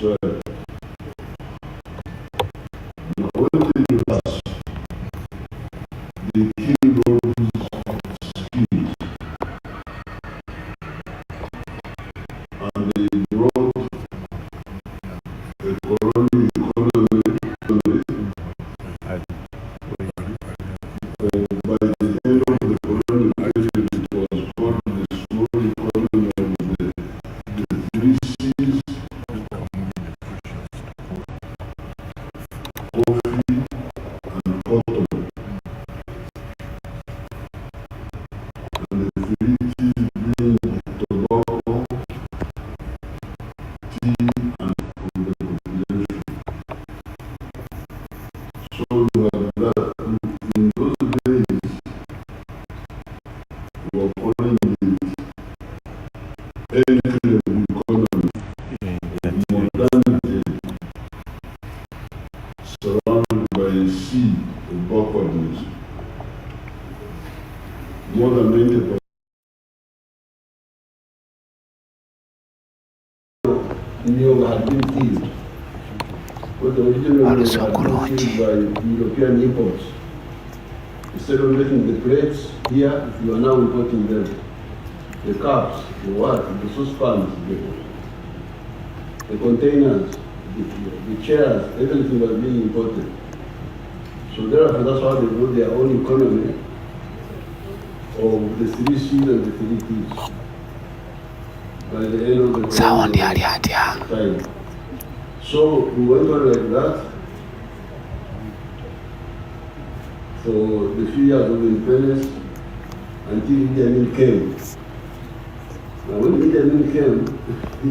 So, when they reverse, they killed all these skills and they brought a colonial economy. By the end of the colonial period, it was called the small economy of the three C's: coffee and cotton. And the three T's being tobacco, tea, and population. So you have that. In those days, we were calling it entry of the economy. Modernity, surrounded by a sea of backwardness. More than 90% had been killed. But originally had been killed by European imports. Instead of making the plates here, you are now importing them. The cups, the what, the saucepans, the containers, the chairs, everything was being imported. So therefore, that's how they built their own economy of the three C's and the three T's. By the end of the time. So we went on like that for the few years of independence until Idi Amin came. Now when Idi Amin came, he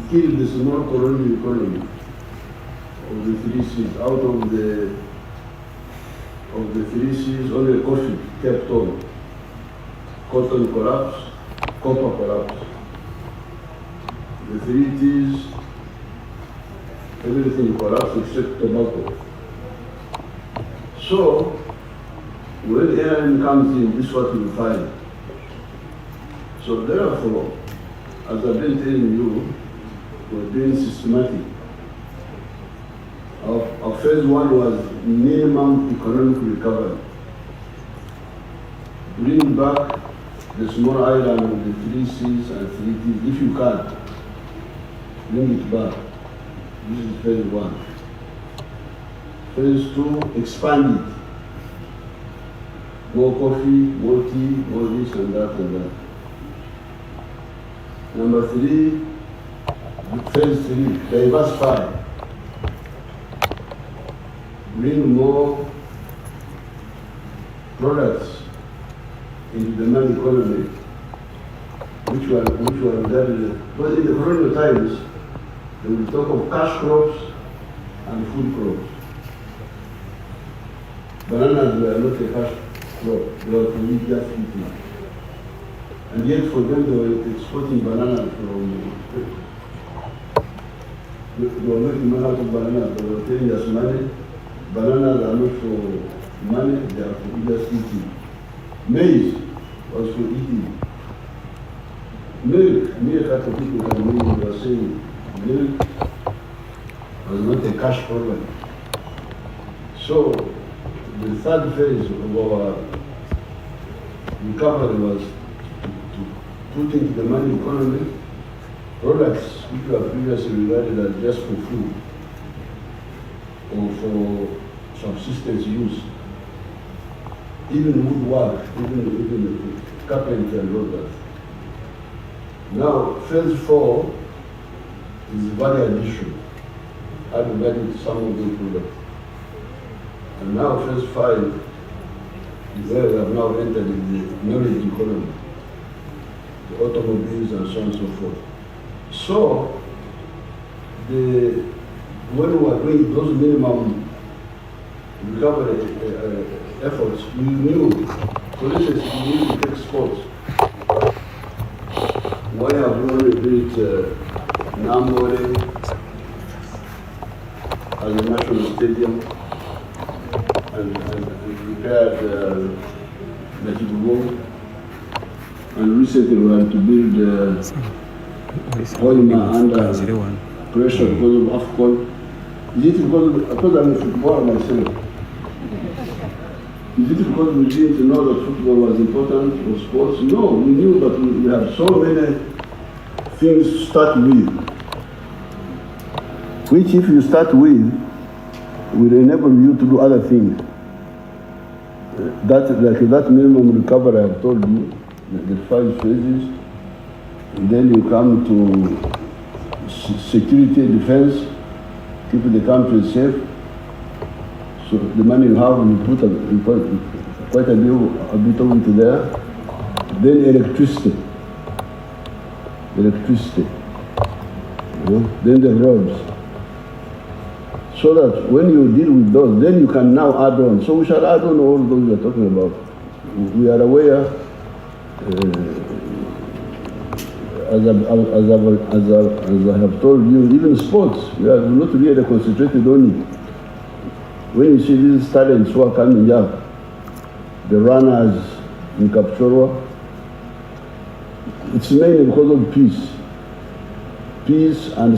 killed the small colonial economy of the three C's. Out of the three C's, only coffee kept on. Cotton collapsed, copper collapsed. The three T's, everything collapsed except tobacco. So, when airline comes in, this is what you will find. So therefore, as I've been telling you, we're being systematic. Our phase one was minimum economic recovery. Bring back the small island with the three C's and three T's, if you can. Bring it back. This is phase one. Phase two, expand it. More coffee, more tea, more this and that and that. Number three, phase three, diversify. Bring more products into the money economy, which were regarded. But in the colonial times, they will talk of cash crops and food crops. Bananas were not a cash crop, they were for just eating. And yet for them they were exporting bananas from, they were making money out of bananas, they were telling us money. Bananas are not for money, they are for just eating. Maize was for eating. Milk, after people can milk, they were saying milk was not a cash problem. So the third phase of our recovery was to put into the money economy products which were previously regarded as just for food or for subsistence use. Even woodwork, even carpentry and all that. Now, phase four is value addition, adding value to some of those products. And now phase five is where we have now entered in the knowledge economy, the automobiles and so on and so forth. So, when we were doing those minimum recovery efforts, we knew, for instance, we need to export. Why have we only built Namore as a national stadium and repaired Najibugo? And recently we had to build Hoima under pressure because of AFCON? Is it because I'm a footballer myself? Is it because we didn't know that football was important for sports? No, we knew, but we have so many things to start with, which if you start with, will enable you to do other things. That minimum recovery I've told you, the 5 phases, and then you come to security and defense, keep the country safe. So the money you have, you put quite a bit of it there. Then electricity. Then the roads. So that when you deal with those, then you can now add on. So we shall add on all those we are talking about. We are aware, as I have told you, even sports, we are not really concentrated on it. When you see these talents who are coming up, the runners in Kapchorwa, it's mainly because of peace. Peace and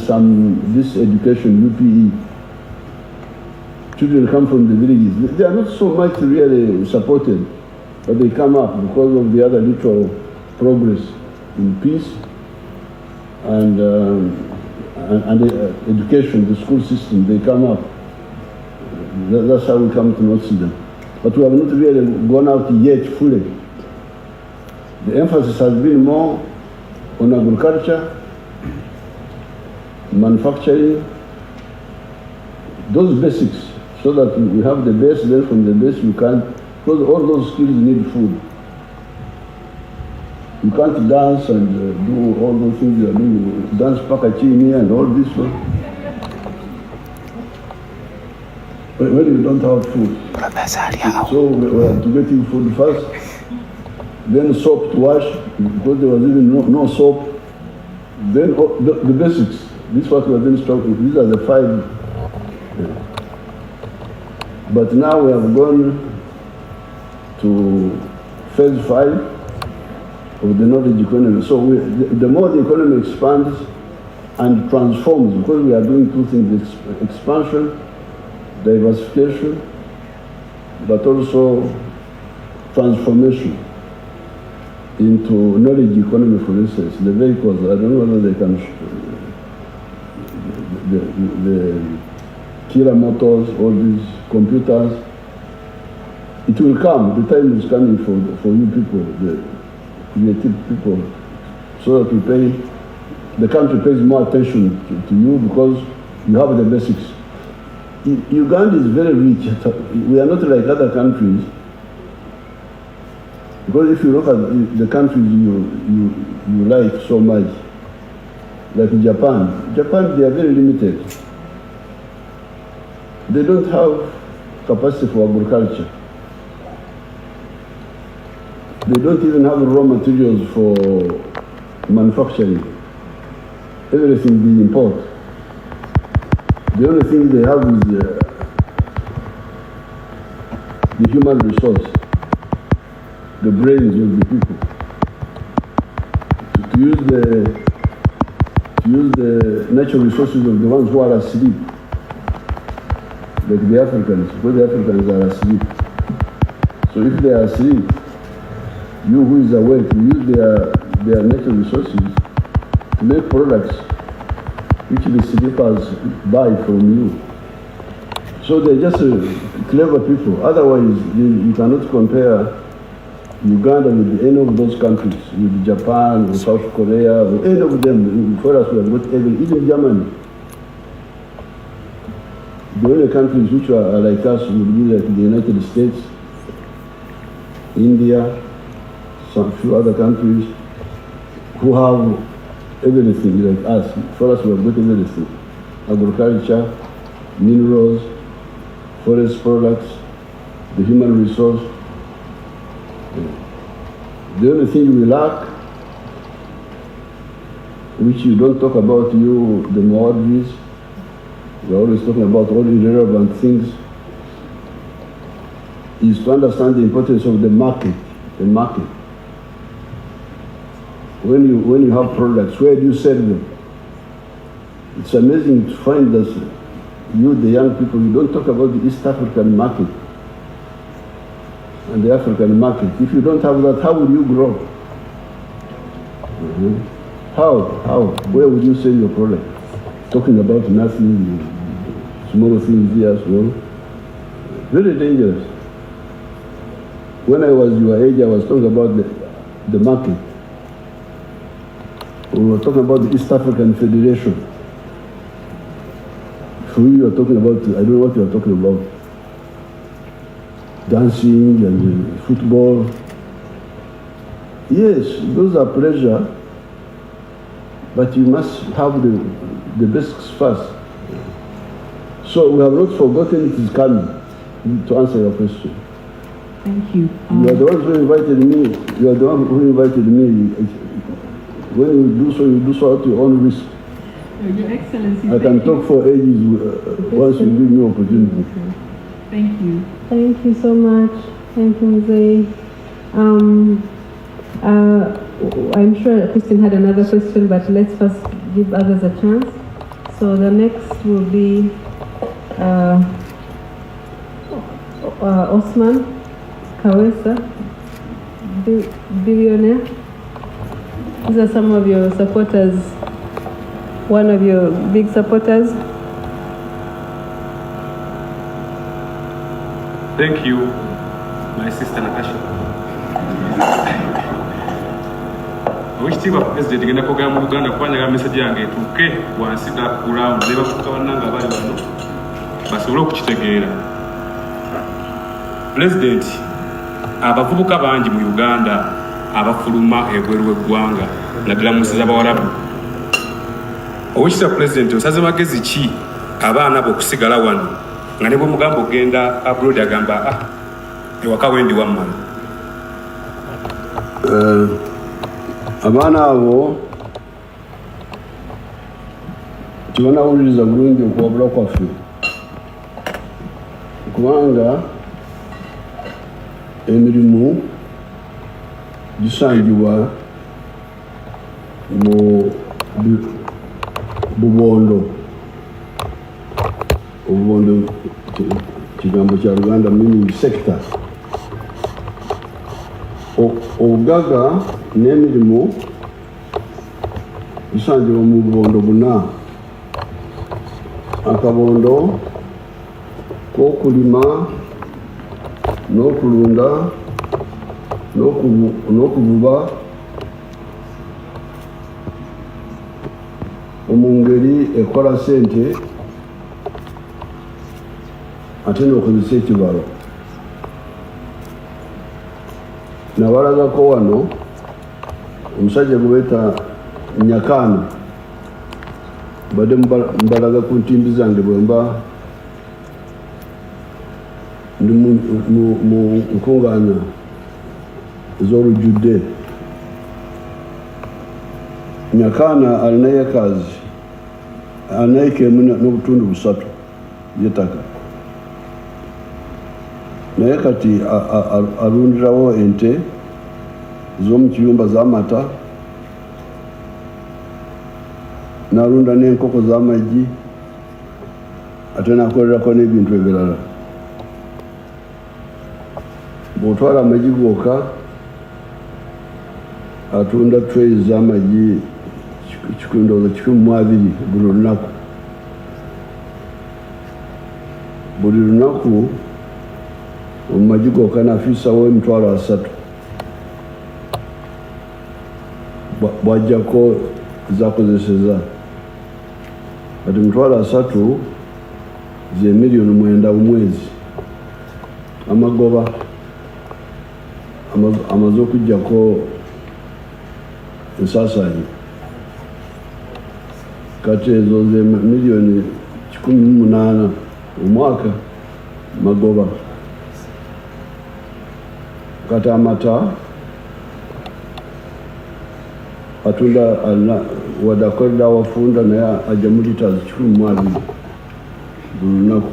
this education, UPE. Children come from the villages. They are not so much really supported, but they come up because of the other little progress in peace and the education, the school system, they come up. That's how we come to not see them. But we have not really gone out yet fully. The emphasis has been more on agriculture, manufacturing, those basics, so that we have the base, then from the base you can, because all those skills need food. You can't dance and do all those things you are doing, dance pakachini and all this one. When you don't have food. So we have to get in food first, then soap to wash, because there was even no soap. Then the basics, this is what we have been struggling. These are the 5. But now we have gone to phase 5 of the knowledge economy. So the more the economy expands and transforms, because we are doing 2 things, expansion, diversification, but also transformation into knowledge economy, for instance. The vehicles, I don't know whether they can, the killer motors, all these computers, it will come, the time is coming for you people, the creative people, so that the country pays more attention to you because you have the basics. Uganda is very rich. We are not like other countries. Because if you look at the countries you like so much, like Japan, they are very limited. They don't have capacity for agriculture. They don't even have raw materials for manufacturing. Everything they import. The only thing they have is the human resource, the brains of the people. To use the natural resources of the ones who are asleep, like the Africans, because the Africans are asleep. So if they are asleep, you who is awake, you use their natural resources to make products which the sleepers buy from you. So they're just clever people. Otherwise, you cannot compare Uganda with any of those countries, with Japan, or South Korea, or any of them. For us, we have got even Germany. The only countries which are like us would be like the United States, India, some few other countries who have everything like us. For us, we have got everything. Agriculture, minerals, forest products, the human resource. The only thing we lack, which you don't talk about, the Maoris, we're always talking about all irrelevant things, is to understand the importance of the market. The market. When you have products, where do you sell them? It's amazing to find that you, the young people, you don't talk about the East African market and the African market. If you don't have that, how will you grow? How? Where would you sell your product? Talking about nothing, small things here, small. Very dangerous. When I was your age, I was talking about the market. We were talking about the East African Federation. For you are talking about, I don't know what you are talking about. Dancing and football. Yes, those are pleasure, but you must have the basics first. So we have not forgotten it is coming, to answer your question. Thank you. You are the one who invited me. You are the one who invited me. When you do so at your own risk. Your Excellency. I can talk for ages once you give me opportunity. Okay. Thank you. Thank you so much. Thank you, Mzee. I'm sure Christine had another question, but let's first give others a chance. So the next will be Osman Kawesa, billionaire. These are some of your supporters, one of your big supporters. Thank you, my sister Natasha. Oweekitiibwa President ngenda kwogera mu Luganda kubanyaga message yange etuuke wansi da ground ne bafuuka bannanga abali bano basobole okukitegeera. President, abavubuka bangi mu Uganda abafuluma ebweru w'eggwanga naddala mu nsi z'Abawarabu. Oweekitiibwa President, osaze magezi ki abaana bo okusigala wano nga ne bwe mugamba ogenda abroad agamba ewaka wendi wammala? Abaana abo tebanawuliriza bulungi okuwabula kwaffe kubanga emirimu gisangibwa mu bubondo. Obubondo kigambo kya Luganda meaning sector. Obugaga n'emirimu bisangibwa mu bubondo buna. Akabondo k'okulima n'okulunda n'okuvuba mu ngeri ekola ssente ate n'okozesa ekibalo. Nabalagako wano omusajja gwe beeta Nyakaana, mbadde mbalaga ku ntimbi zange bwe mba ndi mu nkungaana ez'olujjudde. Nyakaana alina yekazi, alina eka emu n'obutundu 3 y'ettaka. Naye kati alundirawo ente z'omu kiyumba z'amata, n'alunda n'enkoko z'amagi, ate n'akolerako n'ebintu ebirala. Bw'otwala amagi gooka atunda tray z'amagi 120 buli lunaku. Buli lunaku omumagi gooka n'afiisawo 3,000 bw'ajjako zakozeseza. Kati 3,000 ze $9,000,000 mu mwezi. Amagoba amaze okujjako ensaasaanyi. Kati ezo ze $1,800,000 omwaka magoba. Kati amata atunda wadde akolera awafunda naye ajja mu litres 12 buli lunaku.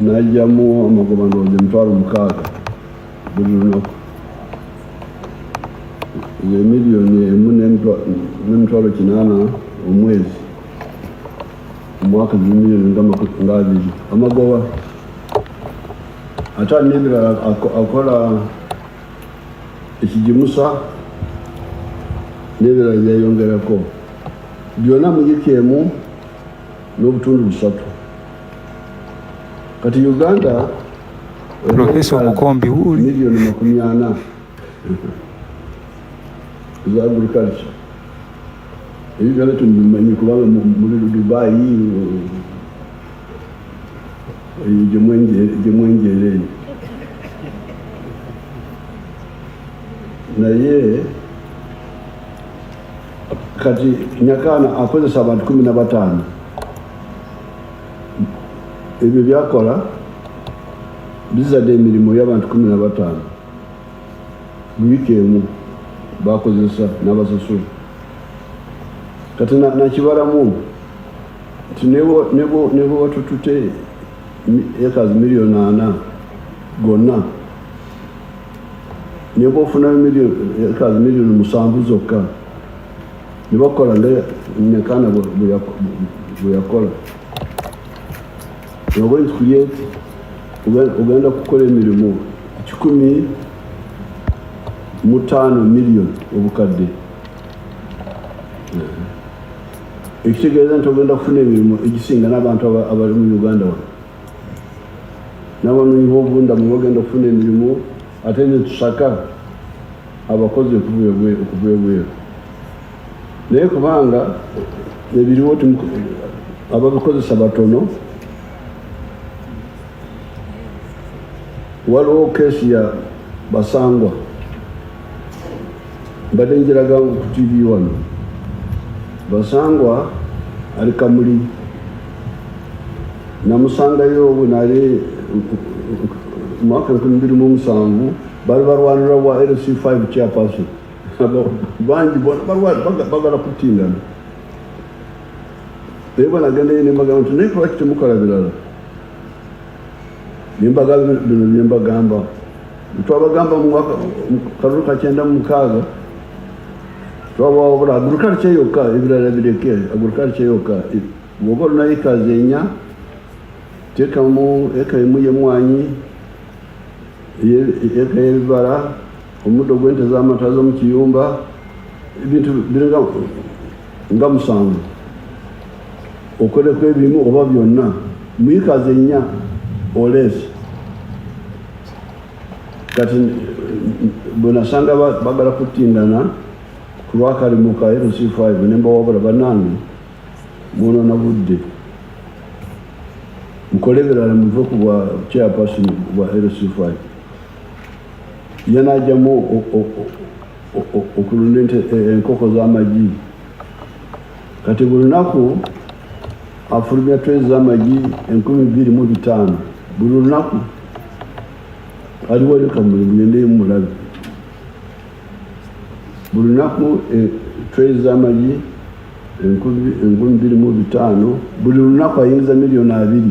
N'ajjamu amagoba ndowooza 6,000 buli lunaku. Ze $1,000,000 n'emitwalo 8 omwezi omwaka 2022 amagoba ate n'ebirala akola ekigimusa n'ebirala byayongerako byonna mugikeemu n'obutundu 3 kati Uganda Profesa Omukombi wuli milioni 40 za agriculture ebi byonna tubimanyi kubanga muri Dubai gyemwenjereyo naye kati Nyakana akozesa abantu 15 ebyo byakola bizadde emirimu y'abantu 15 wiiki emu bakozesa n'abasasula kati nakibalamu nti nebo watutute ekazi milioni 4 gonna nebo ofunayo ekazi milioni 7 zokka nibakola nga Nyakana bwe yakola you're going to create ugenda kukola emirimu 15 million obukadde ekitegeeza nti ogenda kufuna emirimu egisinga n'abantu abali mu Uganda wano n'abanoonyi b'obubundamu bagenda kufuna emirimu ate ne tusaka abakozi okuva ebweru naye kubanga ebiriwo ababikozesa batono waliwo keesi ya Basangwa mbadde njiraga ku TV wano Basangwa ali Kamuli namusangayo obwe nali mwaka 2007 bali barwanira wa LC5 chairperson bangi bagala kutindana naye banagenda ye nembagamba nti naye lwaki temukola birala nimbaga bino byembagamba twabagamba mu kalulu ka 96 twabawabula agriculture yokka ebirala bireke agriculture yokka bwoba olina ekazi 4 teekamu eka emu y'emmwanyi eka y'ebibala omuddo gw'ente z'amata z'omu kiyumba ebintu biringa nga 7 okoleko ebimu oba byonna mu ekazi 4 olesi kati bwenasanga bagala kutindana ku lwakalimu ka LC5 nembawabula bannange mwonona budde mukole birala muve ku bwa chairperson bwa LC5 yanajjamu okulunda enkoko z'amagi kati buli lunaku afulumya trays z'amagi 25,000 buli lunaku aliwo Kamuli mugendeyo mulabe buli lunaku trays z'amagi 25,000 buli lunaku ayingiza milioni 2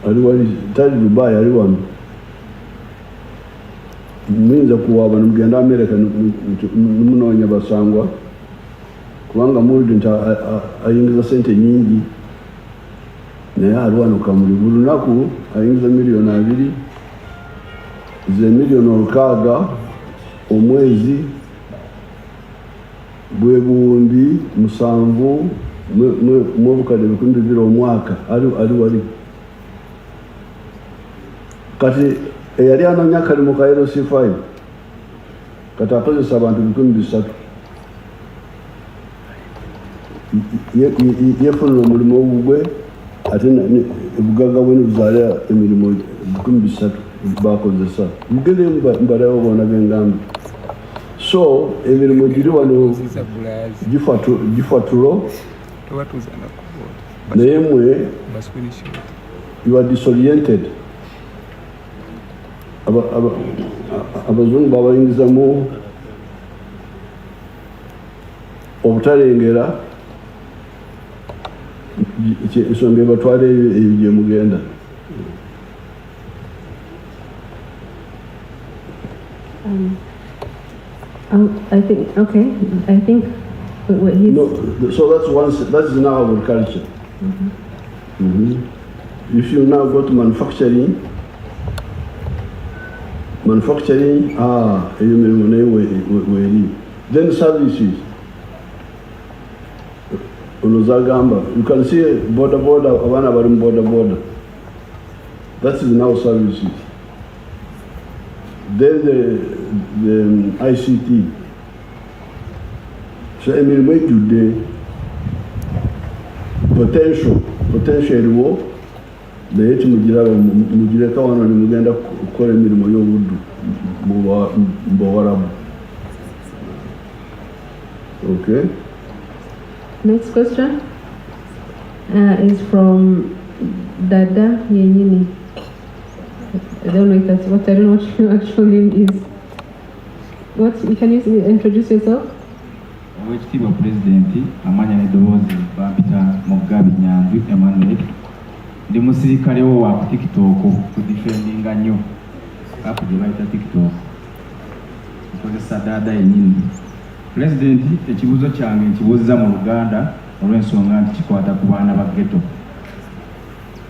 aliwo tali Dubai ali wano muyinza kuwaaba nimugenda America nimunoonya Basangwa kubanga muwulidde nti ayingiza sente nyingi naye ali wano Kamuli buli lunaku ayingiza milioni 2 ze milioni 6 omwezi bwe buwumbi 7 mu obukadde 200 omwaka ali wali kati eyali anoonya akalimu ka LC5 kati akozesa abantu 3,000 yefunira omulimu ogugwe ate ebugagga bwe nibuzaala emirimu 3,000 bakozesa mugendeyo mbalayo boona bengamba so emirimu giri wano gifatulo naye mwe you are disoriented abazungu babayingizamu obutalengera ensonga ebatwala eyo gyemugenda I think, okay, I think what he's... No, so that's now agriculture. If you now go to manufacturing, then services. You can see border. That is now services. Then the ICT. So today, potential leti mugireka wano ni mugenda kukola emirimu y'obuddu mu Warabu. Okay. Next question is from Dada Yenyini. I don't know if that's what, I don't know what your actual name is. What, can you introduce yourself? Oweekitiibwa Pulezidenti amanya n'eddoboozi bampita Mugabi Nyanzi Emmanuel. Ndi musirikale wo wa TikTok kudifendinga nnyo apu gye bayita TikTok nkozesa Dada yennyini. Pulezidenti, ekibuuzo kyange nkibuuziza mu Luganda olw'ensonga nti kikwata ku baana ba ghetto.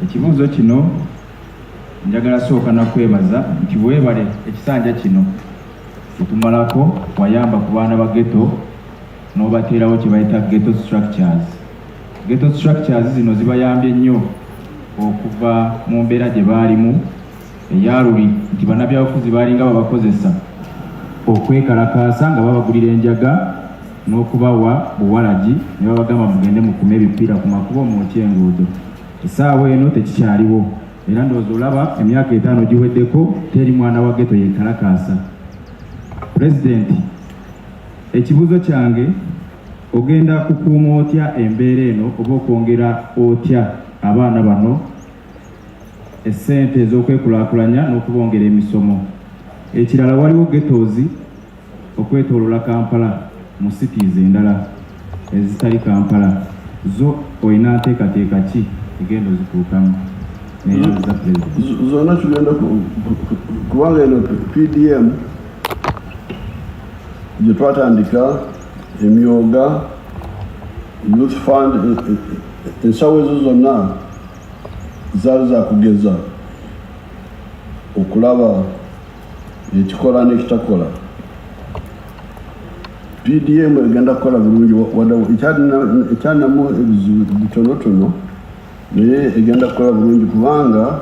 Ekibuuzo kino njagala sooka na kwebaza nti weebale ekisanja kino etumalako wayamba ku baana ba ghetto n'obateerawo kye bayita ghetto structures. Ghetto structures zino zibayambye nnyo okuva mu mbeera gye baalimu eyaluli nti bannabyabufuzi baalinga babakozesa okwekalakaasa nga babagulira enjaga n'okubawa buwalagi ne babagamba mugende mukume ebipiira ku makubo mwokya enguudo. Essaawa eno tekikyaliwo era ndowooza olaba emyaka 5 giweddeko teri mwana wa ghetto yeekalakaasa. Pulezidenti, ekibuuzo kyange ogenda kukuuma otya embeera eno oba okwongera otya abaana bano essente ez'okwekulaakulanya n'okubongera emisomo? Ekirala, waliwo ghettos okwetooloola Kampala mu cities endala ezitali Kampala, zo olina nteekateeka ki egenda ozituukamu? Zonna tugenda kubanga eno PDM gye twatandika emyoga youth fund ensawo ezo zonna zaali zakugeza okulaba ekikola n'ekitakola. PDM egenda kukola bulungi ekyalinamu ebizibu bitonotono naye egenda kukola bulungi kubanga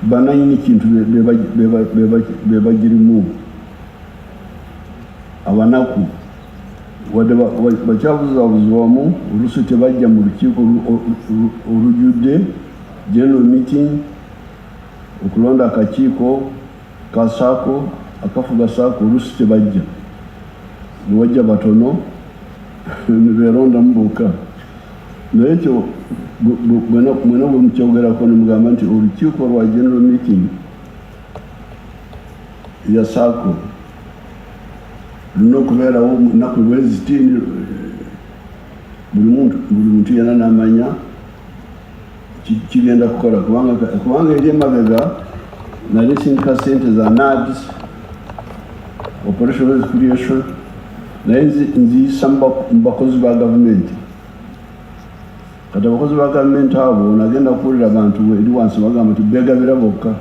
bananyini kintu bebagirimu abanaku wadde bakyabuzibwamu oluusi tebajja mu lukiiko olujjudde general meeting okulonda akakiiko ka saako akafuga saako oluusi tebajja niwajja batono nebeerondamu bokka. Naye ekyo mwena bwe mukyogerako nemugamba nti olukiiko lwa general meeting ya saako lulina okubeerawo nnaku lwezitiini buli muntu yena n'amanya kigenda kukola kubanga eri emabega nali sindika sente za NADS operational creation naye nziyisa mu bakozi ba gavumenti. Kati abakozi ba gavumenti abo nagenda kuwulira abantu eri wansi bagamba nti beegabira bokka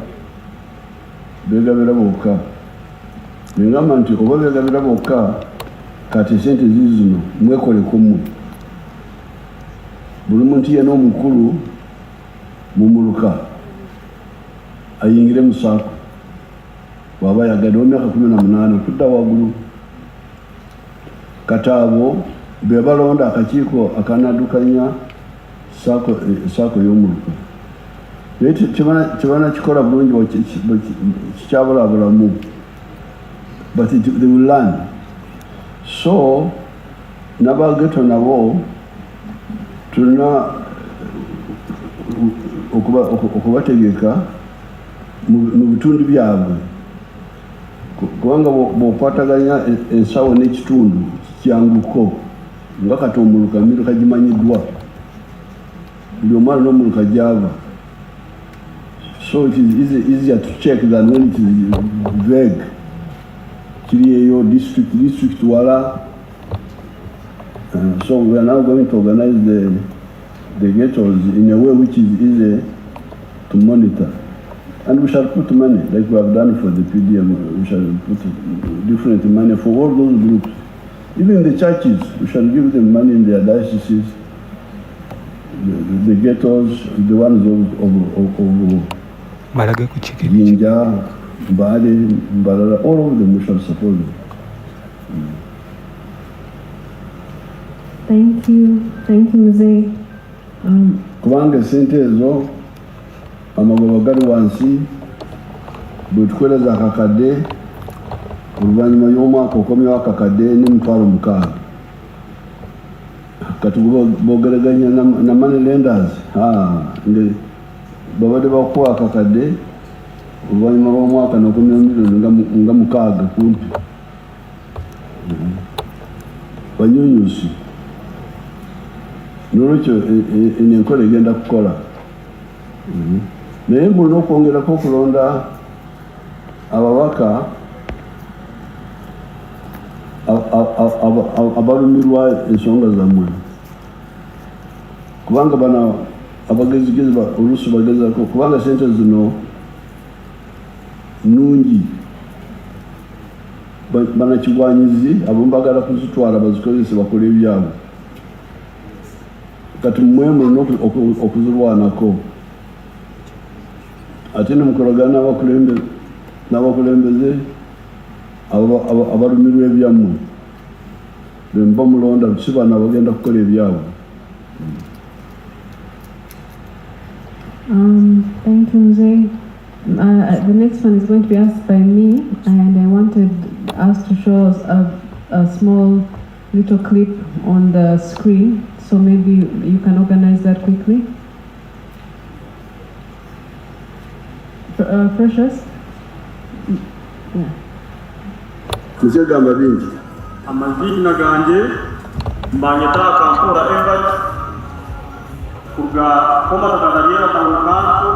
nengamba nti oba beegabira bokka kati sente zizino mwekoleko mmwe. Buli muntu yena omukulu mumuluka ayingire mu saako bw'aba yagadde w'emyaka 18 okudda waggulu. Kati abo be balonda akakiiko akanaddukanya saako y'omuluka. Naye kibana kikola bulungi kikyabulabulamu, but they will learn. So n'abageto nabo tulina okubategeka mu bitundu byabwe kubanga bw'okwataganya ensawo n'ekitundu kyanguko nga kati omuluka emiruka gimanyiddwa buli omwana n'omuluka gyava. So it is easier to check than when it is vague. Your district wala. So we are now going to organize the ghettos in a way which is easy to monitor. And we shall put money, like we have done for the PDM, we shall put different money for all those groups. Even the churches, we shall give them money in their dioceses, the ghettos, the ones of balage ku kikiri Jinja, Mbale, Mbalala, all of them we shall support them. Thank you, Mzee. Kubanga sente ezo amagoba gali wansi bwe tukoleza akakadde oluvannyuma y'omwaka okomyewo akakadde n'emitwalo 6 kati bogeraganya na money lenders babadde bakuwa akakadde oluvannyuma lw'omwaka n'okomyewo milioni nga 6 kumpi banyunyusi n'olwekyo enkola egenda kukola naye mulina okwongerako okulonda ababaka abalumirwa ensonga zammwe kubanga bana abagezigezi oluusi bagezako kubanga sente zino nungi banakigwanyizi abo mbagala kuzitwala bazikozese bakola ebyabwe kati mmwe mulina okuzirwanako ate nemukolagana n'abakulembeze abalumirwa ebyammwe bemba mulonda si bano abagenda kukola ebyabwe. Thank you, Mzee. The next one is going to be asked by me, and I wanted us to show us a small little clip on the screen, so maybe you can organize that quickly. Precious? Yeah. Kuzegamba bingi. Amazina gange mbanyeta kampura invite kuga koma takadariera tanganto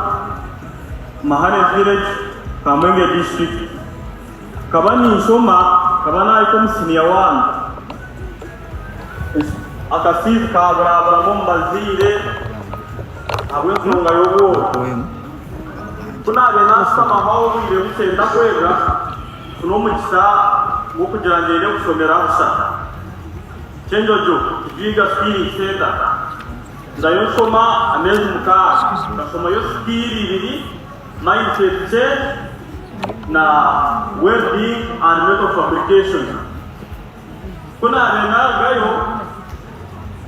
Mahane village Kamenge district kabani soma kabana iko senior 1 akasifu kabra mombazire abwe kunga yobo kuna bena sama hawo bire usenda kwega kuno mukisa wokujanjere kusomera busa chenjojo biga skill center ndayo soma amezi muka ndasoma yo skill ibiri mindset change na well-being and method fabrication kuna bena gayo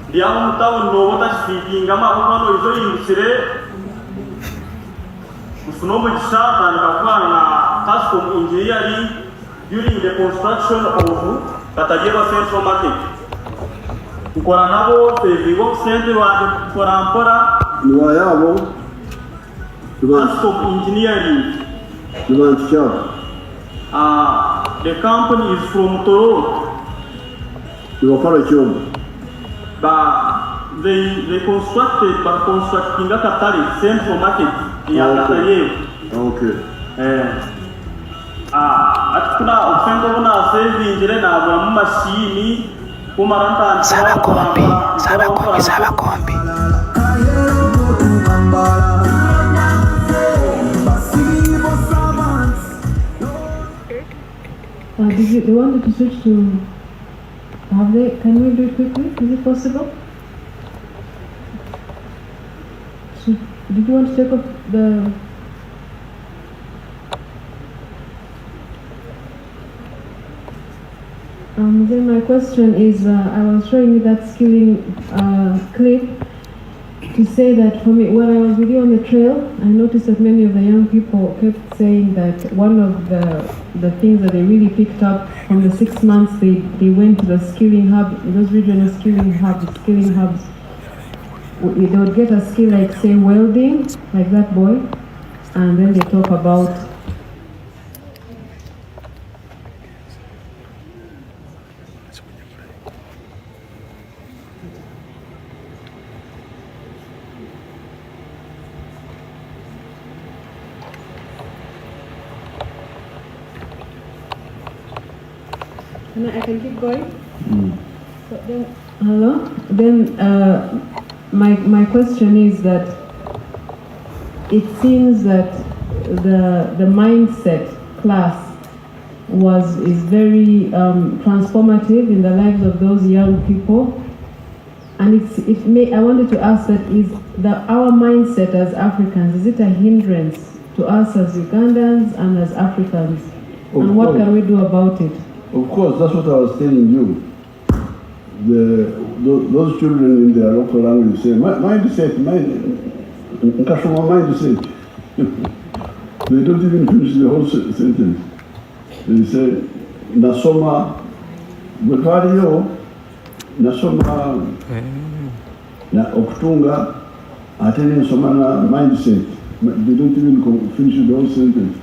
ndiamu town no wata speaking ama ukano izo industry ufunomo chisaka nikakwana na custom engineering during the construction of Katajeva Central Market. Ukora nabo Work Center wa Korampora Niwa yabo custom engineering. The company is from Toronto. But they constructing a Katari Central Market in Katajeva. Okay. Atukuna usengo bona saving jire na bwa mashini kumaranta sabakombi They wanted to switch to can we do it quickly? Is it possible? So, did you want to take off the then my question is, I was showing you that skilling clip to say that for me, when I was with you on the trail, I noticed that many of the young people kept saying that one of the things that they really picked up from the 6 months they went to the skilling hub, those regional skilling hubs, they would get a skill like say welding, like that boy, and then they talk about I can keep going. So then, hello. Then my question is that it seems that the mindset class is very transformative in the lives of those young people, and I wanted to ask that our mindset as Africans, is it a hindrance to us as Ugandans and as Africans? And what can we do about it? Of course, that's what I was telling you. Those children in their local language say, mindset. They don't even finish the whole sentence. They say, nasoma, gwekaliyo, nasoma, na okutunga, atene nsoma na mindset. They don't even finish the whole sentence.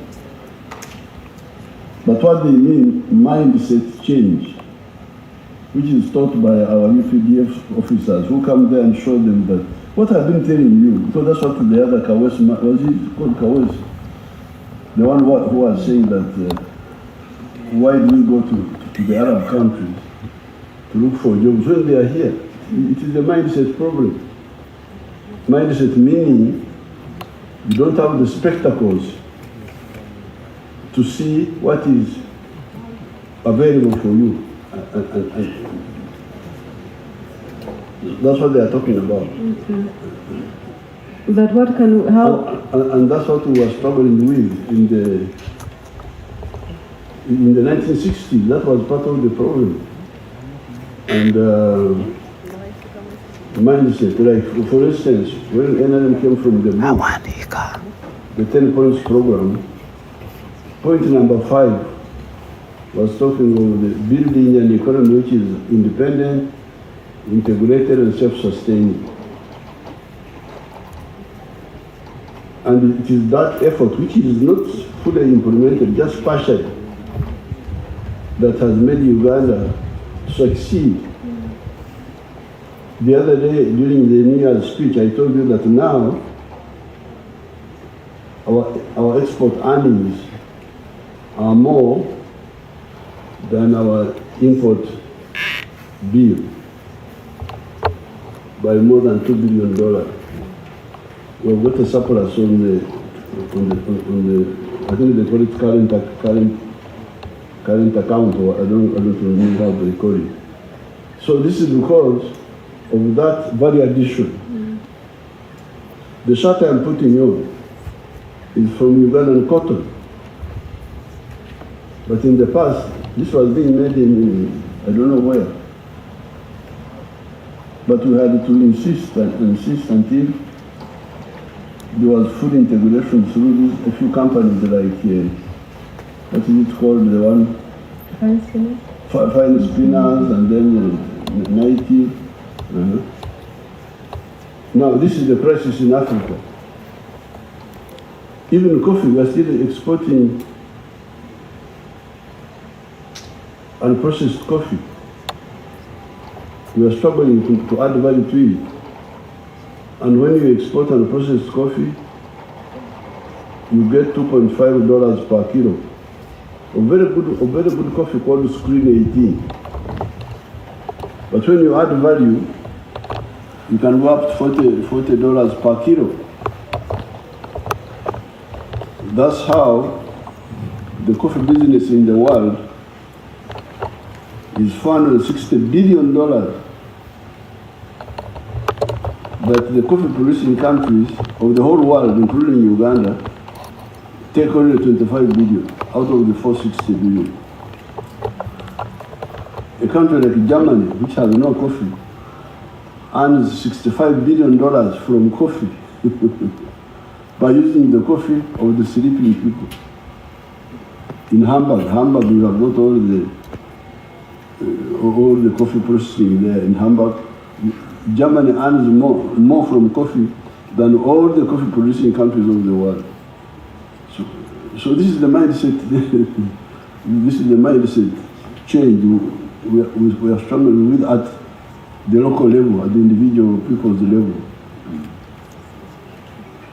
But what they mean, mindset change, which is taught by our UPDF officers who come there and show them that what I've been telling you, because that's what the other Kawes, was it called Kawes? The one who was saying that why do we go to the Arab countries to look for jobs when they are here? It is a mindset problem. Mindset meaning you don't have the spectacles to see what is available for you. And that's what they are talking about. Okay. But what can how? And that's what we were struggling with in the 1960s. That was part of the problem. And mindset, like for instance, when NRM came from the book, the 10 points program, point number 5 was talking of the building an economy which is independent, integrated, and self-sustaining. And it is that effort, which is not fully implemented, just partially, that has made Uganda succeed. The other day, during the New Year's speech, I told you that now our export earnings are more than our import bill by more than $2 billion. We've got a surplus on the I think they call it current account, or I don't remember how they call it. So this is because of that value addition. The shirt I'm putting on is from Ugandan cotton. But in the past, this was being made in I don't know where. But we had to insist until there was full integration through a few companies like, what is it called, the one? Fine spinners. Fine spinners, and then Nike. Now, this is the crisis in Africa. Even coffee, we are still exporting unprocessed coffee. We are struggling to add value to it. And when you export unprocessed coffee, you get $2.5 per kilo. A very good coffee called Screen 18. But when you add value, you can go up to $40 per kilo. That's how the coffee business in the world is $460 billion. But the coffee producing countries of the whole world, including Uganda, take only 25 billion out of the 460 billion. A country like Germany, which has no coffee, earns $65 billion from coffee by using the coffee of the sleeping people. In Hamburg, you have got all the coffee processing there in Hamburg. Germany earns more from coffee than all the coffee producing countries of the world. So this is the mindset. This is the mindset change we are struggling with at the local level, at the individual people's level.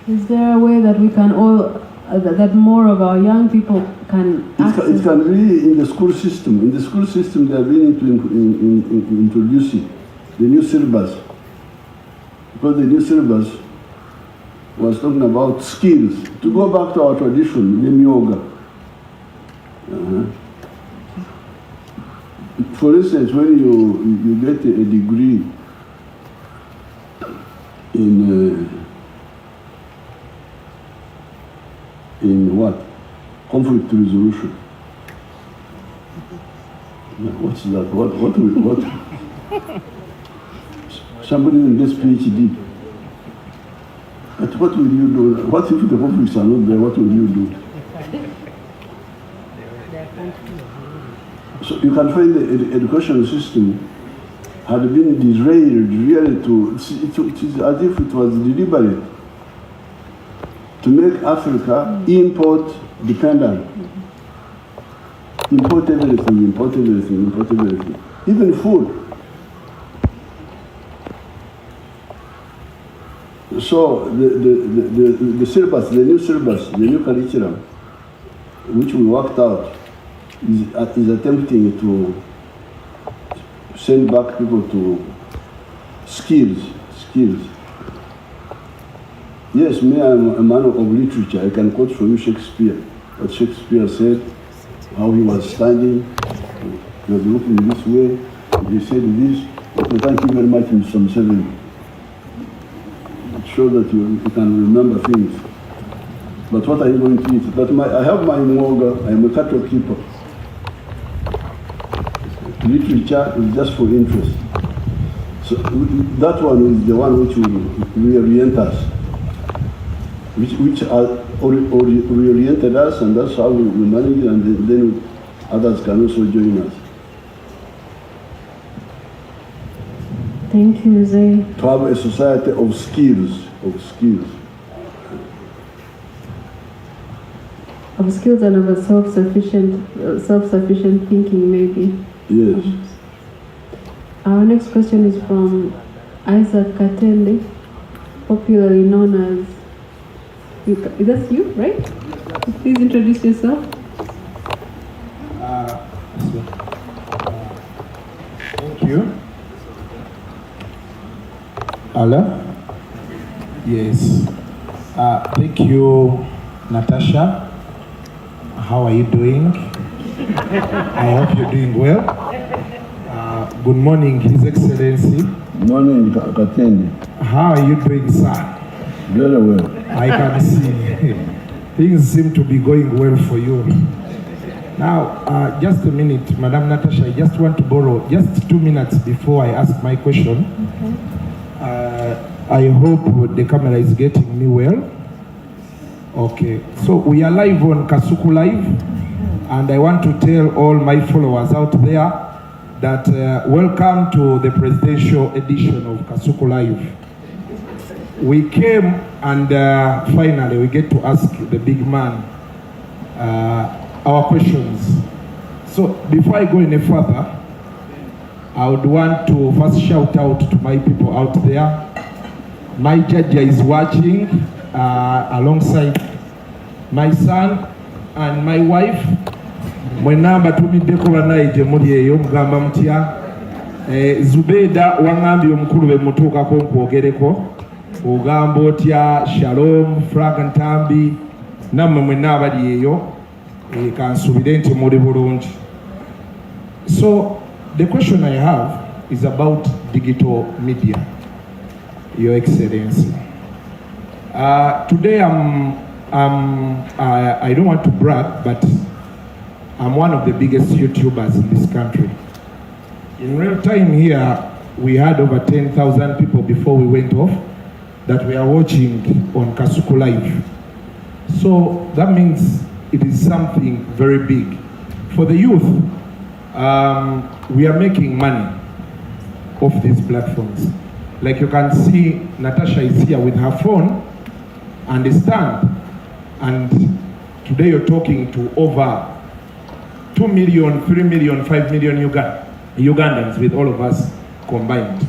Is there a way that we can all that more of our young people can access? It can be in the school system. In the school system, they are beginning to introduce it, the new syllabus. Because the new syllabus was talking about skills. To go back to our tradition, the yoga. For instance, when you get a degree in what? Conflict resolution. What's that? What? Somebody even gets PhD. But what will you do? What if the conflicts are not there? What will you do? So you can find the education system had been derailed really it is as if it was deliberate to make Africa import dependent. Import everything. Even food. So the syllabus, the new syllabus, the new curriculum, which we worked out, is attempting to send back people to skills. Yes, me, I'm a man of literature. I can quote for you Shakespeare. What Shakespeare said, how he was standing, he was looking this way, he said this. But thank you very much, Mr. Museveni. It shows that you can remember things. But what are you going to eat? But I have my mwoga, I'm a cattle keeper. Literature is just for interest. So that one is the one which will reorient us, which reoriented us, and that's how we manage it, and then others can also join us. Thank you, Mzee. To have a society of skills. Of skills and of a self-sufficient thinking, maybe. Yes. Our next question is from Isaac Atadde, popularly known as. Is that you, right? Please introduce yourself. Thank you. Hello? Yes. Thank you, Natasha. How are you doing? I hope you're doing well. Good morning, His Excellency. Morning, Atadde. How are you doing, sir? Very well. I can see things seem to be going well for you. Now, just a minute, Madam Natasha, I just want to borrow just 2 minutes before I ask my question. Okay. I hope the camera is getting me well. Okay, so we are live on Kasuku Live, and I want to tell all my followers out there that welcome to the presidential edition of Kasuku Live. We came and finally we get to ask the big man our questions. So before I go any further, I would want to first shout out to my people out there. My Jaja is watching alongside my son and my wife. Mwenamba tumideko banaije muri eyo mugamba mutya Zubeda wangambye omukulu be mutuuka ko nkwogereko ogamba otya Shalom Frank Ntambi nammwe mwenna abali eyo kansubire nti muri bulungi. So the question I have is about digital media, Your Excellency. Today I don't want to brag, but I'm one of the biggest YouTubers in this country. In real time here, we had over 10,000 people before we went off that we are watching on Kasuku Live. So that means it is something very big. For the youth, we are making money off these platforms. Like you can see, Natasha is here with her phone and a stand. And today you're talking to over 2 million, 3 million, 5 million Ugandans with all of us combined.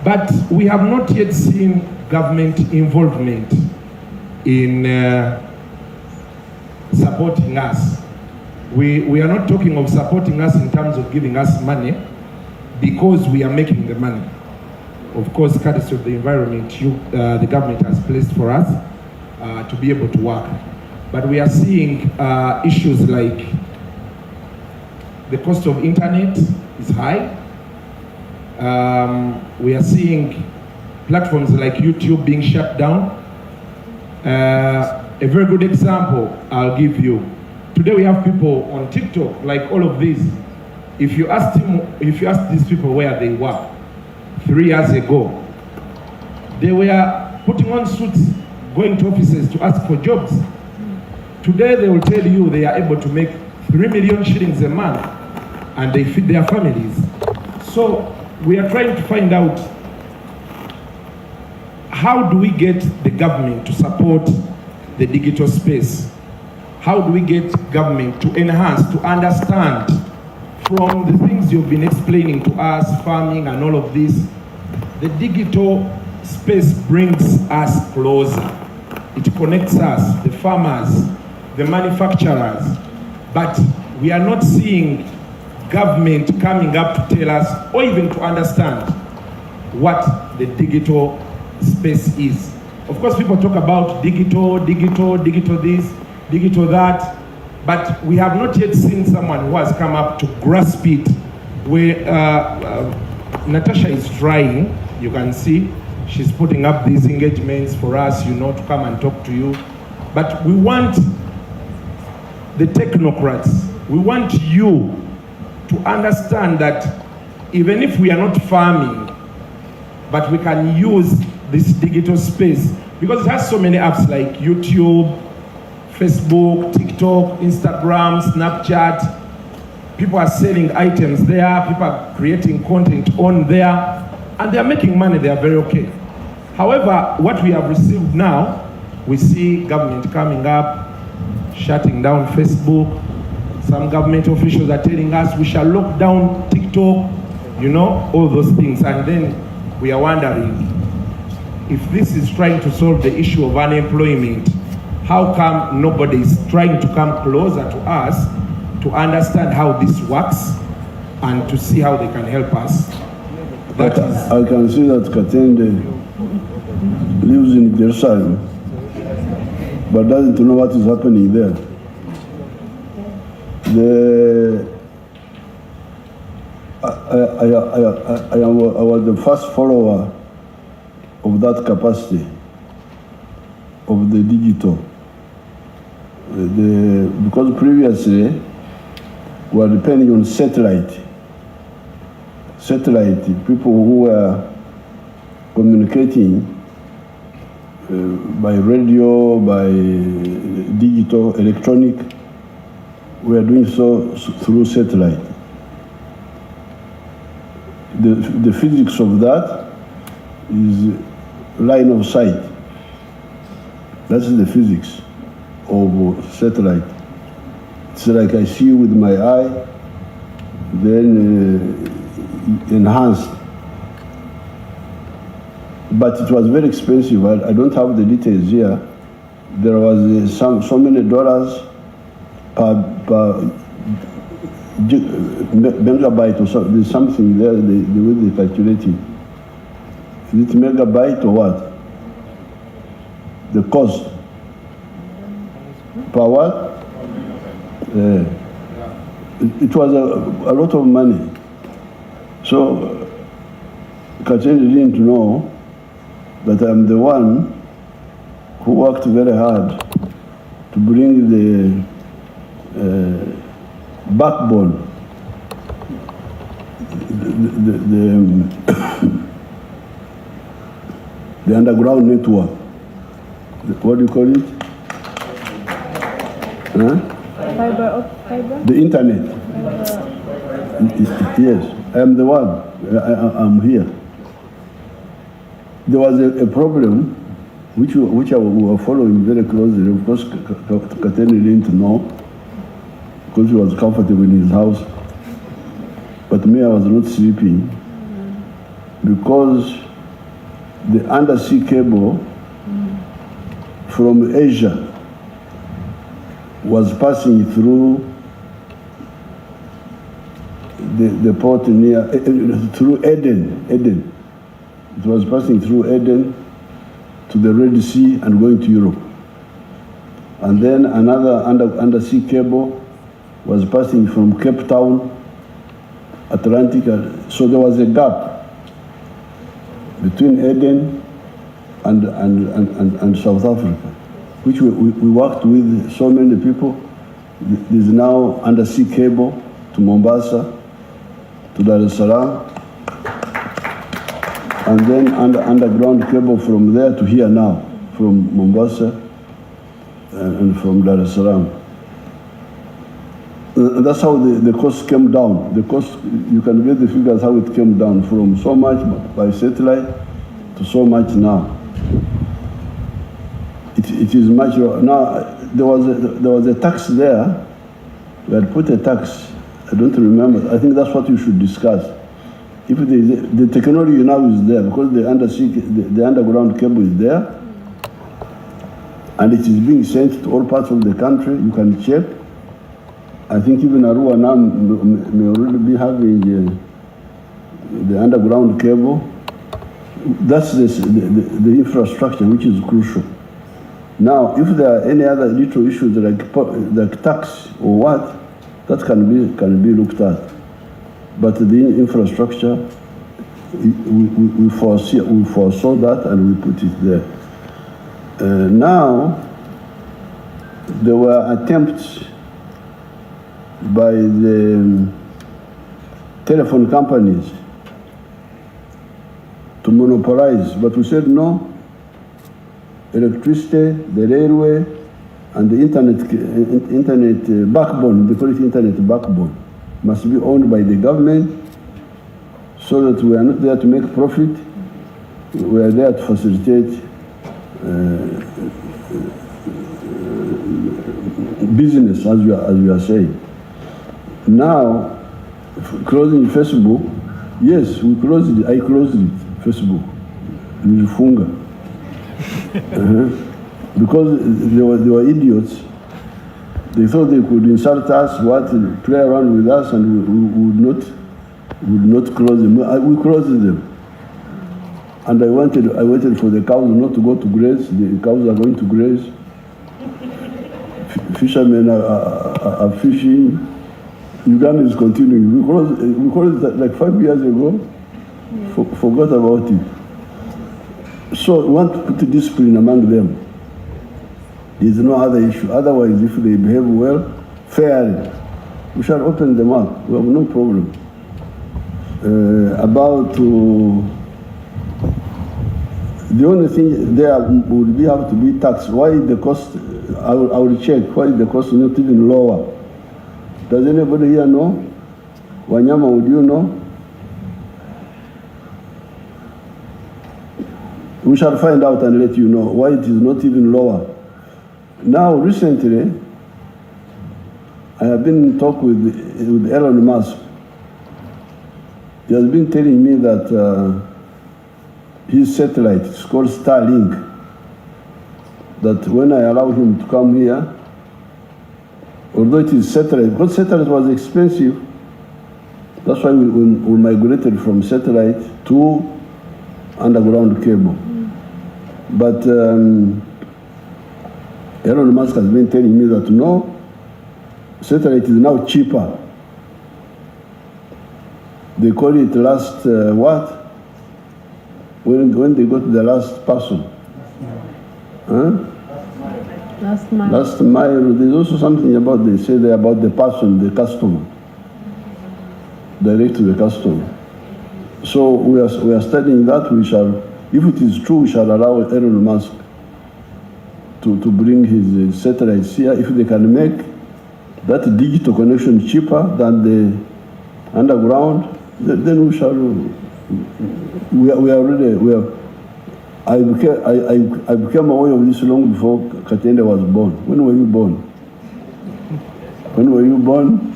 But we have not yet seen government involvement in supporting us. We are not talking of supporting us in terms of giving us money because we are making the money. Of course, courtesy of the environment the government has placed for us to be able to work. But we are seeing issues like the cost of internet is high. We are seeing platforms like YouTube being shut down. A very good example I'll give you. Today we have people on TikTok, like all of these. If you ask these people where they were 3 years ago, they were putting on suits, going to offices to ask for jobs. Today they will tell you they are able to make 3 million shillings a month and they feed their families. So we are trying to find out, how do we get the government to support the digital space? How do we get government to enhance, to understand from the things you've been explaining to us, farming and all of this, the digital space brings us closer. It connects us, the farmers, the manufacturers, but we are not seeing government coming up to tell us or even to understand what the digital space is. Of course, people talk about digital this, digital that, but we have not yet seen someone who has come up to grasp it. Where Natasha is trying, you can see, she's putting up these engagements for us, to come and talk to you. But we want the technocrats, we want you to understand that even if we are not farming, but we can use this digital space, because it has so many apps like YouTube, Facebook, TikTok, Instagram, Snapchat. People are selling items there, people are creating content on there, and they are making money, they are very okay. However, what we have received now, we see government coming up, shutting down Facebook. Some government officials are telling us we shall lock down TikTok, all those things. And then we are wondering, if this is trying to solve the issue of unemployment, how come nobody is trying to come closer to us to understand how this works and to see how they can help us? I can see that Katende lives in Jerusalem, but doesn't know what is happening there. I was the first follower of that capacity of the digital. Because previously we were depending on satellite, people who were communicating by radio, by digital, electronic. We are doing so through satellite. The physics of that is line of sight. That's the physics of satellite. It's like I see with my eye, then enhanced. But it was very expensive. I don't have the details here. There was so many dollars per megabyte or so. There's something there, the way they calculate it. Is it megabyte or what? The cost per what? It was a lot of money. So Katende didn't know that I'm the one who worked very hard to bring the backbone, the underground network. What do you call it? Huh? Fiber? The internet. Yes, I am the one. I'm here. There was a problem which I were following very closely. Of course, Katene didn't know because he was comfortable in his house. But me, I was not sleeping because the undersea cable from Asia was passing through the port near, through Eden. It was passing through Eden to the Red Sea and going to Europe. And then another undersea cable was passing from Cape Town, Atlantic. So there was a gap between Eden and South Africa, which we worked with so many people. There's now undersea cable to Mombasa, to Dar es Salaam, and then underground cable from there to here now, from Mombasa and from Dar es Salaam. That's how the cost came down. The cost, you can get the figures how it came down from so much by satellite to so much now. It is much now. There was a tax there. We had put a tax. I don't remember. I think that's what you should discuss. If the technology now is there, because the underground cable is there, and it is being sent to all parts of the country. You can check. I think even Arua now may already be having the underground cable. That's the infrastructure which is crucial. Now, if there are any other little issues like tax or what, that can be looked at. But the infrastructure, we foresaw that and we put it there. Now, there were attempts by the telephone companies to monopolize, but we said no. Electricity, the railway, and the internet backbone, they call it internet backbone, must be owned by the government, so that we are not there to make profit. We are there to facilitate business, as we are saying. Now, closing Facebook, yes, we closed it. I closed it, Facebook. Nilifunga. Because they were idiots. They thought they could insult us, play around with us, and we would not close them. We closed them. And I waited for the cows not to go to graze. The cows are going to graze. Fishermen are fishing. Uganda is continuing. We closed it like 5 years ago. Forgot about it. So we want to put discipline among them. There is no other issue. Otherwise, if they behave well, fairly, we shall open them up. We have no problem. The only thing there would have to be tax. Why the cost? I will check. Why the cost is not even lower? Does anybody here know? Wanyama, would you know? We shall find out and let you know why it is not even lower. Now, recently, I have been in talk with Elon Musk. He has been telling me that his satellite is called Starlink, that when I allow him to come here, although it is satellite, because satellite was expensive, that's why we migrated from satellite to underground cable. But Elon Musk has been telling me that no, satellite is now cheaper. They call it last what? When they go to the last person. Huh? Last mile. Last mile. There's also something about, they say there about the person, the customer. Direct to the customer. So we are studying that. We shall, if it is true, we shall allow Elon Musk to bring his satellites here. If they can make that digital connection cheaper than the underground, then we shall. I became aware of this long before Katende was born. When were you born? When were you born?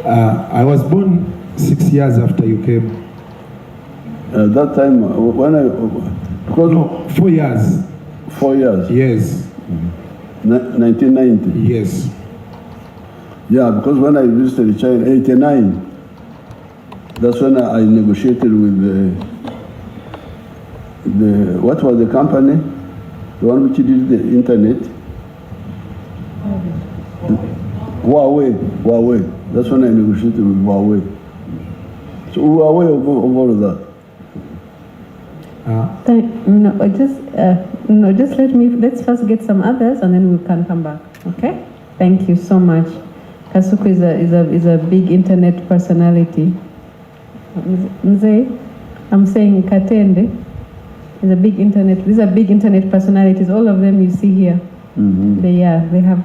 I was born 6 years after you came. That time, when I, because no, 4 years. 4 years. Yes. 1990. Yes. Yeah, because when I visited China in 89, that's when I negotiated with the what was the company? The one which did the internet? Huawei. That's when I negotiated with Huawei. So we are aware of all of that. Let's first get some others and then we can come back. Okay? Thank you so much. Kasuku is a big internet personality. Mzee, I'm saying Katende is a big internet. These are big internet personalities. All of them you see here. Mm-hmm. They have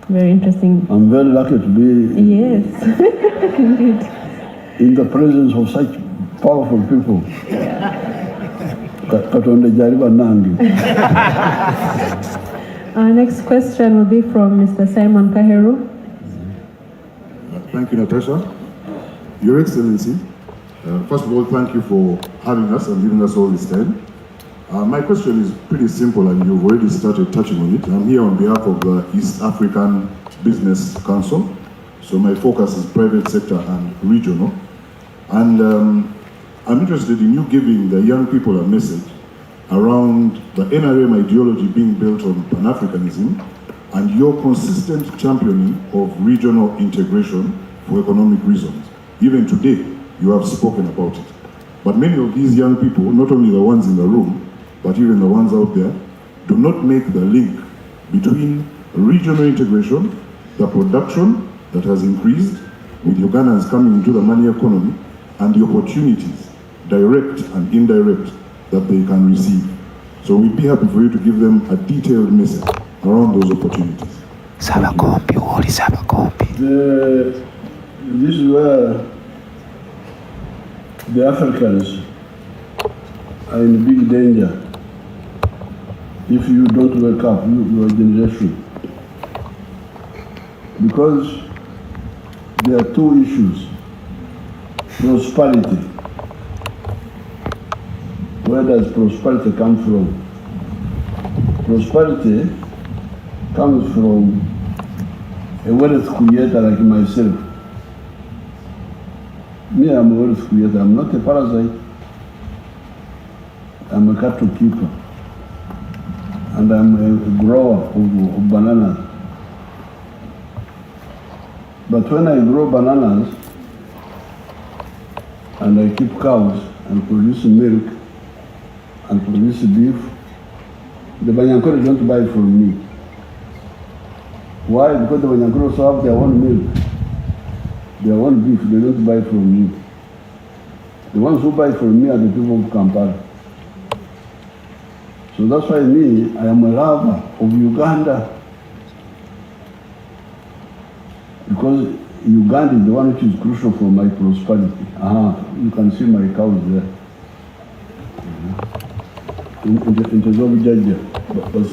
very interesting. I'm very lucky to be yes, indeed. In the presence of such powerful people. Our next question will be from Mr. Simon Kaheru. Thank you, Natasha. Your Excellency, first of all, thank you for having us and giving us all this time. My question is pretty simple and you've already started touching on it. I'm here on behalf of the East African Business Council. So my focus is private sector and regional. And I'm interested in you giving the young people a message around the NRM ideology being built on Pan-Africanism and your consistent championing of regional integration for economic reasons. Even today, you have spoken about it. But many of these young people, not only the ones in the room, but even the ones out there, do not make the link between regional integration, the production that has increased with Ugandans coming into the money economy, and the opportunities, direct and indirect, that they can receive. So we'd be happy for you to give them a detailed message around those opportunities. This is where the Africans are in big danger if you don't wake up, your generation. Because there are two issues. Prosperity. Where does prosperity come from? Prosperity comes from a wealth creator like myself. Me, I'm a wealth creator. I'm not a parasite. I'm a cattle keeper. And I'm a grower of bananas. But when I grow bananas, and I keep cows and produce milk and produce beef, the Banyankore don't buy from me. Why? Because the Banyankore also have their own milk, their own beef, they don't buy from me. The ones who buy from me are the people of Kampala. So that's why me, I am a lover of Uganda. Because Uganda is the one which is crucial for my prosperity. You can see my cows there. In Tezobu Jaja, but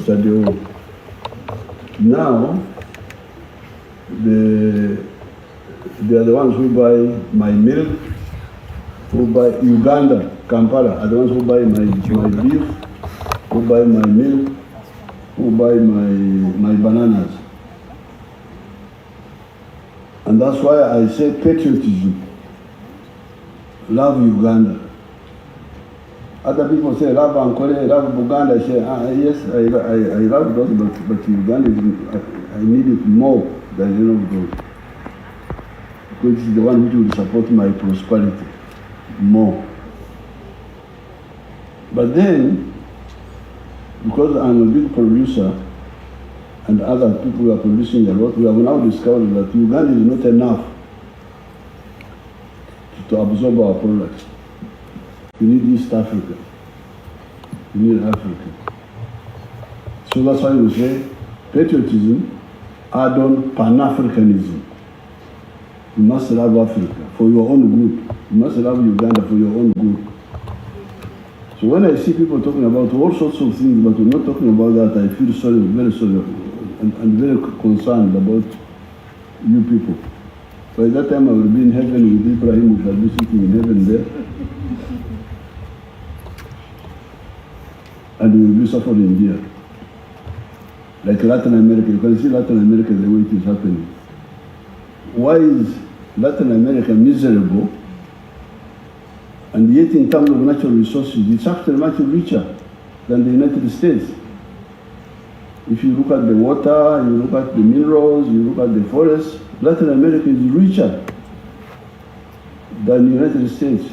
now, they are the ones who buy my milk, who buy Uganda, Kampala, are the ones who buy my beef, who buy my milk, who buy my bananas. And that's why I say patriotism. Love Uganda. Other people say love Ankole, love Buganda. I say, yes, I love those, but Uganda, I need it more than any of those. Because it's the one which will support my prosperity more. But then, because I'm a big producer, and other people are producing a lot, we have now discovered that Uganda is not enough to absorb our products. We need East Africa. We need Africa. So that's why we say patriotism add on Pan-Africanism. You must love Africa for your own good. You must love Uganda for your own good. So when I see people talking about all sorts of things, but we're not talking about that, I feel sorry, very sorry, and very concerned about you people. By that time I will be in heaven with Ibrahim, we shall be sitting in heaven there. And we will be suffering here. like Latin America. You can see Latin America the way it is happening. Why is Latin America miserable? And yet in terms of natural resources, it's actually much richer than the United States. If you look at the water, you look at the minerals, you look at the forests, Latin America is richer than the United States.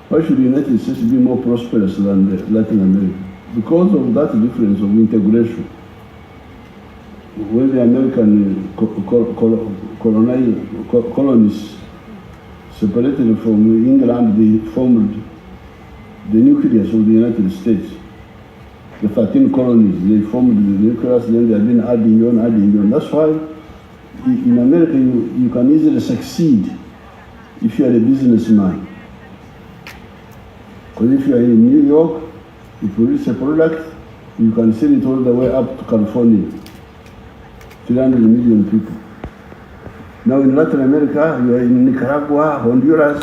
Why should the United States be more prosperous than Latin America? Because of that difference of integration. When the American colonists separated from England, they formed the nucleus of the United States. The 13 colonies, they formed the nucleus, then they have been adding on. That's why in America you can easily succeed if you are a businessman. Because if you are in New York, you produce a product, you can sell it all the way up to California. 300 million people. Now in Latin America, you are in Nicaragua, Honduras,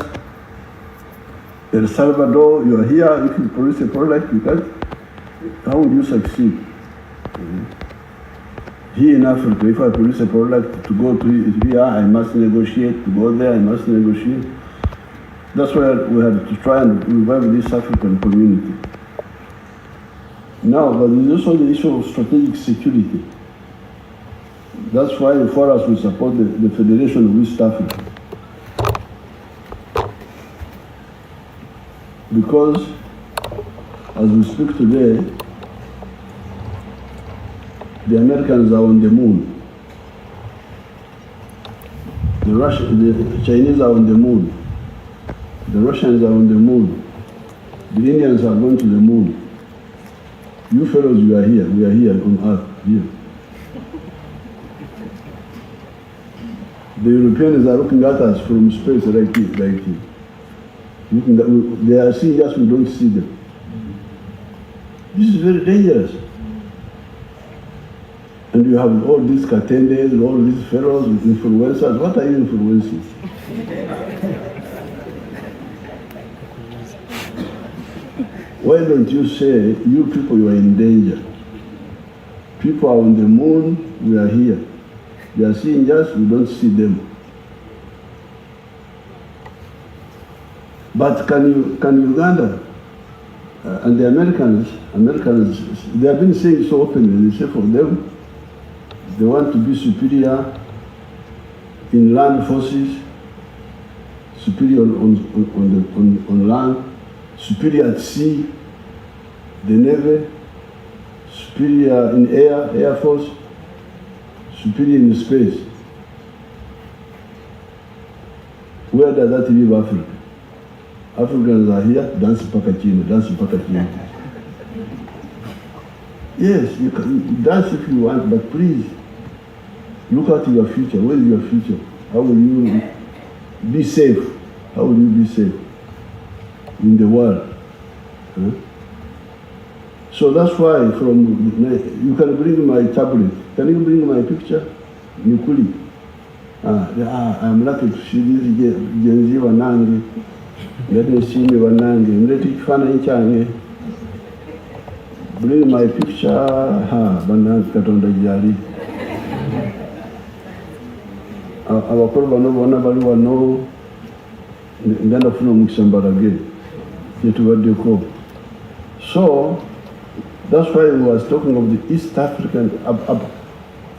El Salvador, you are here, if you produce a product, you can't. How would you succeed? Here in Africa, if I produce a product to go to here, I must negotiate, to go there, I must negotiate. That's why we have to try and revive this African community. Now, but there's also the issue of strategic security. That's why for us we support the Federation of East Africa. Because as we speak today, the Americans are on the moon. The Chinese are on the moon. The Russians are on the moon. The Indians are going to the moon. You fellows, you are here. We are here on Earth, here. The Europeans are looking at us from space like this. They are seeing us, we don't see them. This is very dangerous. And you have all these Katendes, all these fellows, influencers. What are you influencing? Why don't you say, you people, you are in danger? People are on the moon, we are here. They are seeing us, we don't see them. But can Uganda and the Americans, they have been saying so openly, they say for them, they want to be superior in land forces, superior on land, superior at sea, the Navy, superior in Air Force, superior in space. Where does that leave Africa? Africans are here, dance Pakachino. Yes, you can dance if you want, but please, look at your future. Where is your future? How will you be safe? How will you be safe in the world? Huh? So that's why you can bring my tablet. Can you bring my picture? Nikuli. I'm lucky to see this Genzi Wanangi. Let me see me Wanangi. Let me find Change. Bring my picture. Banangi Katonda Jali. Abakuru bano bona bali wano ngenda kufuna mukishambarage yetubaddeko. So that's why we was talking of the East African.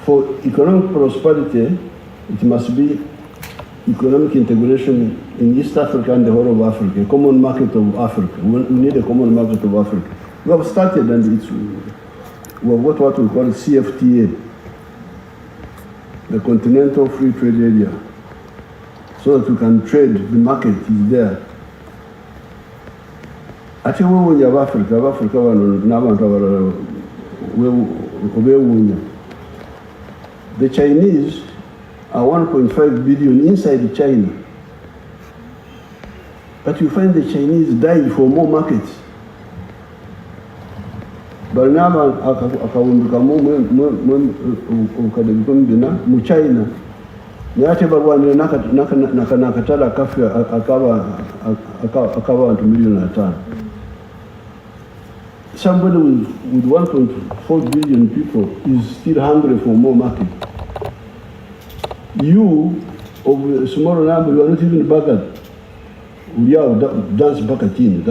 For economic prosperity, it must be economic integration in East Africa and the whole of Africa, a common market of Africa. We need a common market of Africa. We have started, and we have got what we call CFTA, the Continental Free Trade Area, so that we can trade. The market is there. Ate wewe ya Africa wano n'abantu abalala obewunya. The Chinese are 1.5 billion inside China. But you find the Chinese die for more markets. But now akawunduka mu China. Yate barwanira nakatala akaba abantu 5 million. somebody with 1.4 billion people is still hungry for more market. You, of a smaller number, you are not even bucket. Yeah, dance bucketing.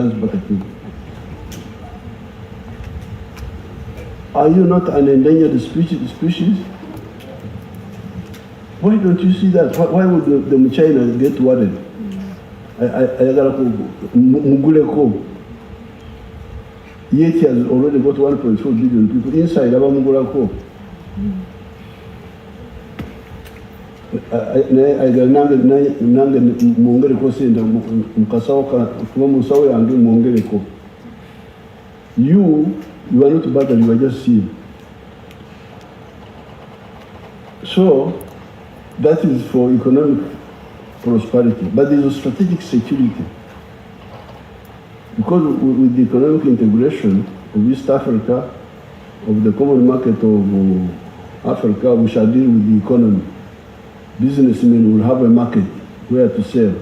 Are you not an endangered species? Why don't you see that? Why would the China get worried? Muguleko. Yet has already got 1.4 billion people inside Muguleko. You are not bad, you are just seeing. So that is for economic prosperity, but there is strategic security. Because with the economic integration of East Africa, of the common market of Africa, we shall deal with the economy. Businessmen will have a market where to sell,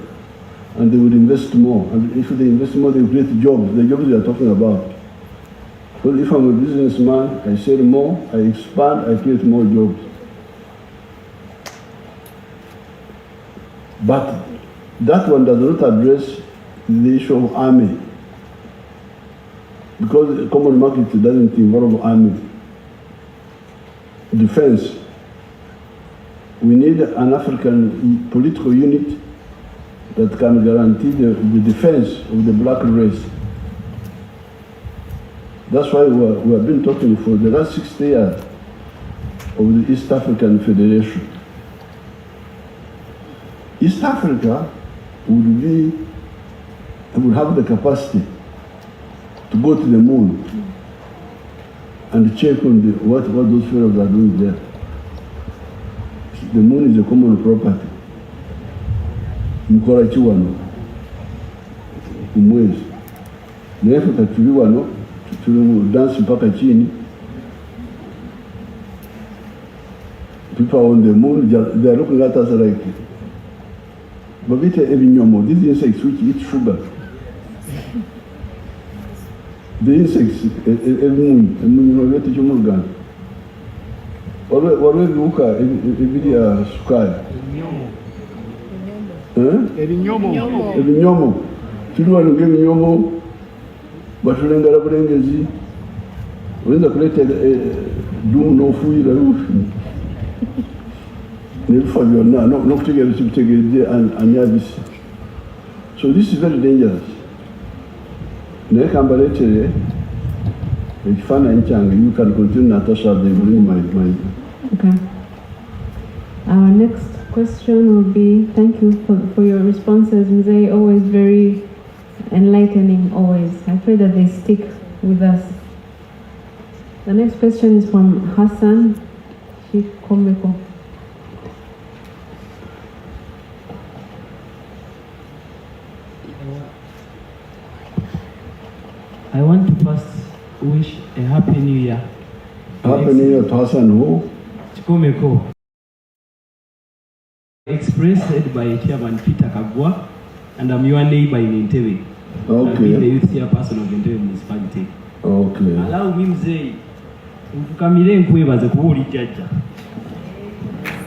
and they will invest more. And if they invest more, they will create jobs, the jobs we are talking about. Well, if I'm a businessman, I sell more, I expand, I create more jobs. But that one does not address the issue of army, because the common market doesn't involve army. Defense. We need an African political unit that can guarantee the defense of the black race. That's why we have been talking for the last 60 years of the East African Federation. East Africa would have the capacity to go to the moon and check on what those fellows are doing there. The moon is a common property. Mukora chiwano, umwezi. Nefu kachuriwano, dance mpaka chini. People on the moon, they are looking at us like, Babita ebinyomo, these insects which eat sugar. The insects, ebinyomo tuli wano ng'ebinyomo batulengera bulengezi oyinza kuleeta dumu n'ofuuyira nebifa byonna n'okutegeera kibitegeredde ani abisi. So this is very dangerous. Naye kambaleetere ekifaananyi kyange. You can continue, Natasha, they bring my Okay. Our next question will be, thank you for your responses, Mzee, always very enlightening, always. I pray that they stick with us. The next question is from Hassan Shikomeko. I want to first wish a happy new year. Happy New Year to Hassan who? Chikomeko. Expressed by Chairman Peter Kagwa, and I'm your neighbor in Entebbe. Okay. I've been the youth chairperson of Entebbe municipality. Okay. Allow me Mzee, nkukamire nkwebaze kubuli jjajja.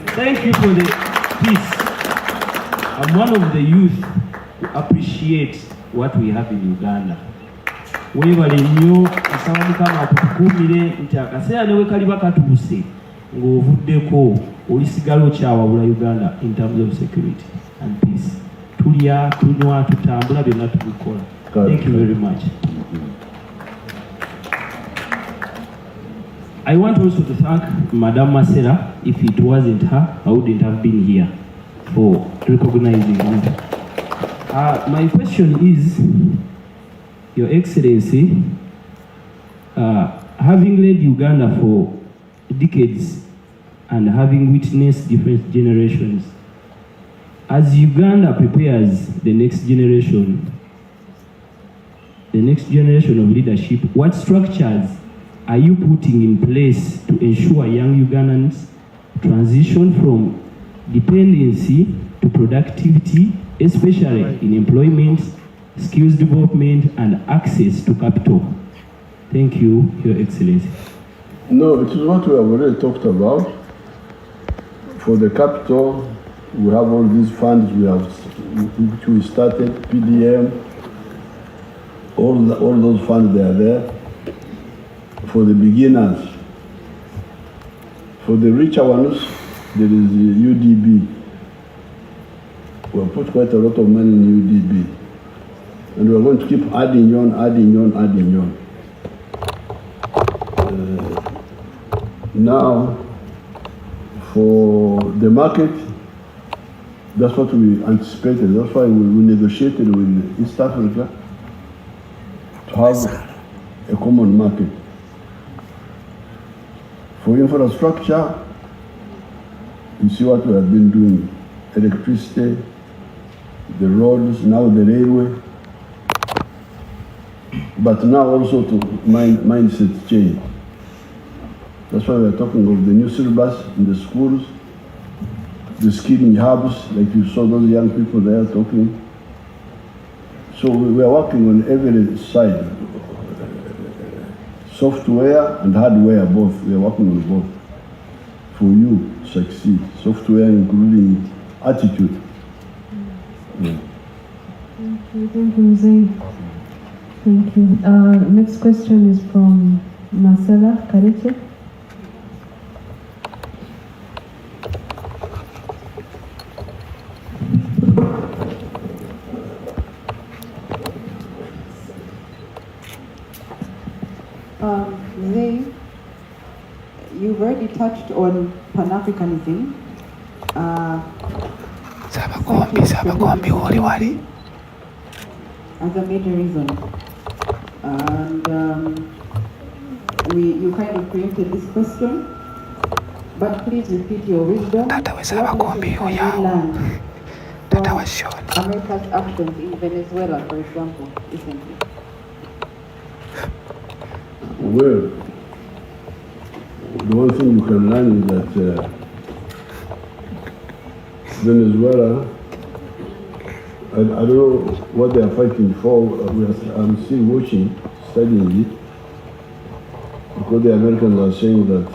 Thank you for the peace. I'm one of the youth who appreciate what we have in Uganda. Webale nnyo nsaba Mukama atukuumire nti akaseera ne we kaliba katuuse ng'ovuddeko olisigala okyawabula Uganda in terms of security and peace. Tulya, tunywa, tutambula, byonna tubikola. Thank you very much. I want also to thank Madam Masera. If it wasn't her, I wouldn't have been here for recognizing me. My question is, Your Excellency, having led Uganda for decades and having witnessed different generations, as Uganda prepares the next generation of leadership, what structures are you putting in place to ensure young Ugandans transition from dependency to productivity, especially in employment, skills development, and access to capital? Thank you, Your Excellency. No, it is what we have already talked about. For the capital, we have all these funds which we started, PDM, all those funds, they are there. For the beginners, for the richer ones, there is the UDB. We have put quite a lot of money in UDB. And we are going to keep adding on. Now, for the market, that's what we anticipated. That's why we negotiated with East Africa to have a common market. For infrastructure, you see what we have been doing. Electricity, the roads, now the railway. But now also to mindset change. That's why we're talking of the new syllabus in the schools, the skilling hubs, like you saw those young people there talking. So we are working on every side, software and hardware both. We are working on both for you to succeed. Software including attitude. Yeah. Thank you, Mzee. Thank you. Next question is from Marcela Kareche. You've already touched on Pan-Africanism. As a major reason. And you kind of preempted this question, but please repeat your wisdom. What lessons can we learn from America's actions in Venezuela, for example, recently? Well, the one thing you can learn is that Venezuela, I don't know what they are fighting for. I'm still watching, studying it, because the Americans are saying that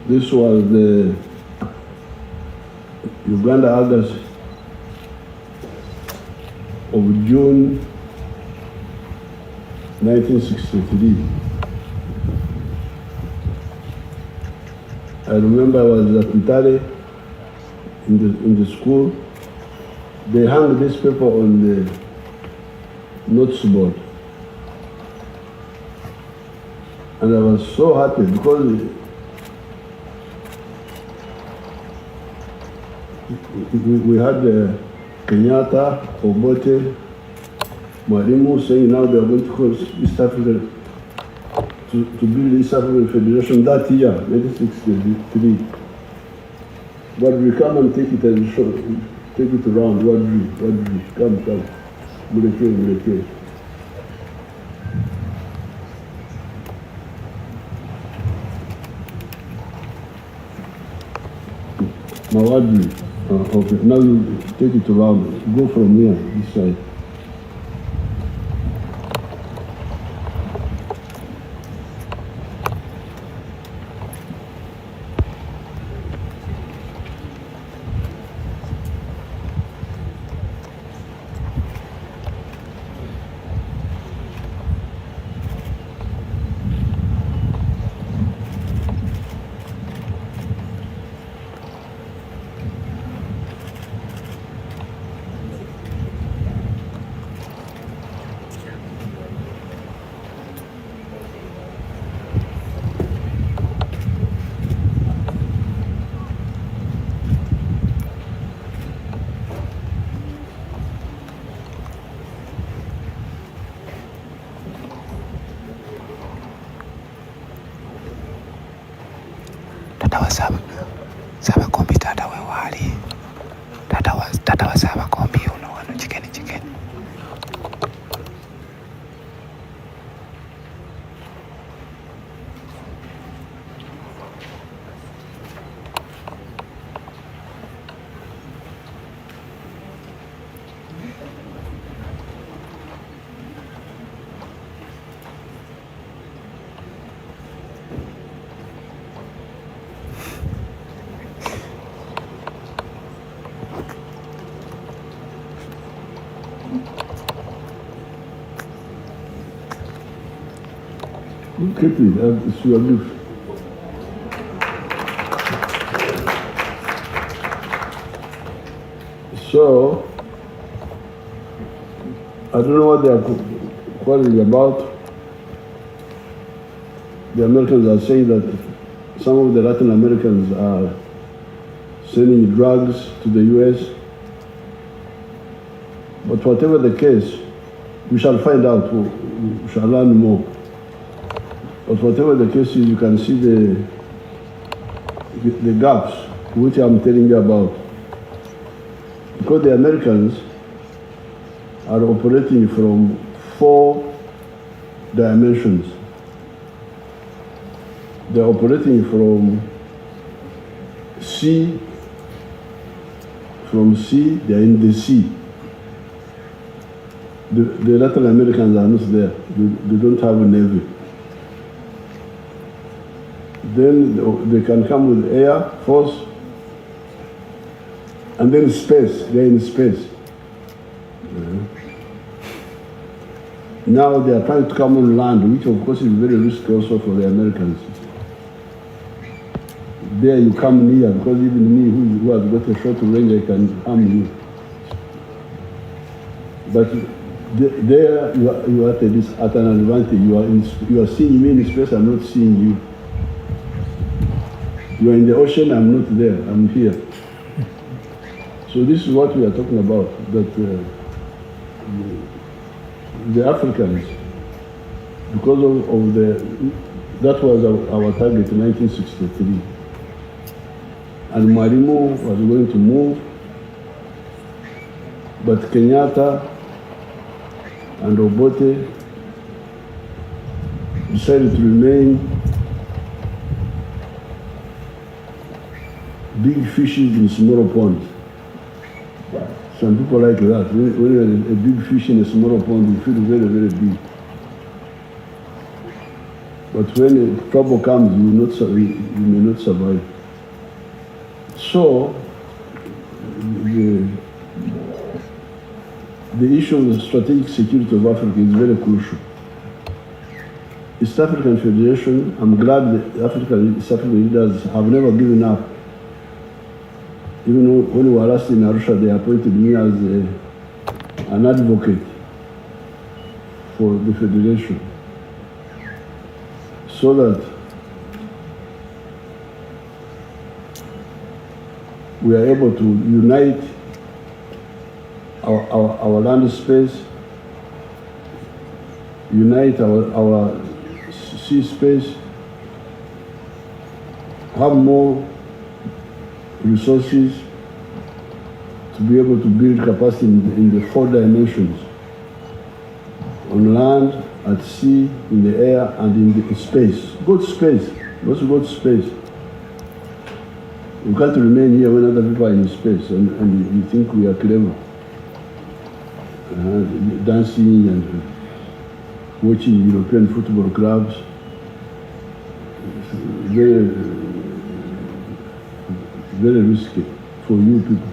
this was the Uganda August of June 1963. I remember I was at Ntare in the school. They hung this paper on the notes board. And I was so happy because we had Kenyatta, Obote, Mwalimu saying now they are going to call East Africa to build East African Federation that year, 1963. But we come and take it and show, take it around, Wadri, come, Muleke. Mawadri. Okay, now you take it around. Go from here, this side. Tata wasaba kombi tata we wali. Tata wasaba kombi uno wano chicken. Keep it, it's your gift. So, I don't know what they are quarreling about. The Americans are saying that some of the Latin Americans are sending drugs to the US. But whatever the case, we shall find out, we shall learn more. But whatever the case is, you can see the gaps, which I'm telling you about. Because the Americans are operating from 4 dimensions. They're operating from sea, they're in the sea. The Latin Americans are not there. They don't have a navy. Then they can come with air force, and then space. They're in space. Now they are trying to come on land, which of course is very risky also for the Americans. There you come near, because even me who has got a short range, I can harm you. But there you are at an advantage. You are seeing me in space, I'm not seeing you. You are in the ocean, I'm not there, I'm here. So this is what we are talking about, that the Africans, because of that was our target in 1963. And Marimo was going to move, but Kenyatta and Obote decided to remain big fishes in smaller ponds. Some people like that. When you're a big fish in a smaller pond, you feel very, very big. But when trouble comes, you may not survive. So, the issue of the strategic security of Africa is very crucial. East African Federation, I'm glad the East African leaders have never given up. Even when we were last in Arusha, they appointed me as an advocate for the Federation, so that we are able to unite our land space, unite our sea space, have more resources to be able to build capacity in the 4 dimensions: on land, at sea, in the air, and in the space. Go to space. Let's go to space. We can't remain here when other people are in space and you think we are clever. Dancing and watching European football clubs. Very, very risky for you people.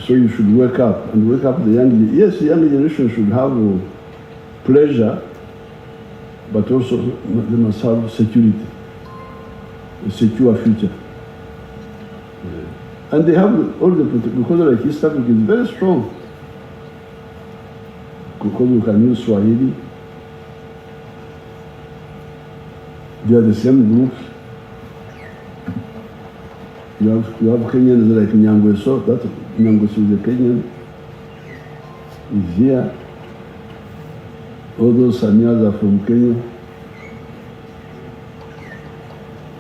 So you should wake up and wake up the young. Yes, the young generation should have pleasure, but also they must have security, a secure future. And they have all the potential, because like East Africa is very strong. Because we can use Swahili. They are the same groups. You have Kenyans like Nyangweso, that Nyangweso is a Kenyan, is here. All those Sanyas are from Kenya.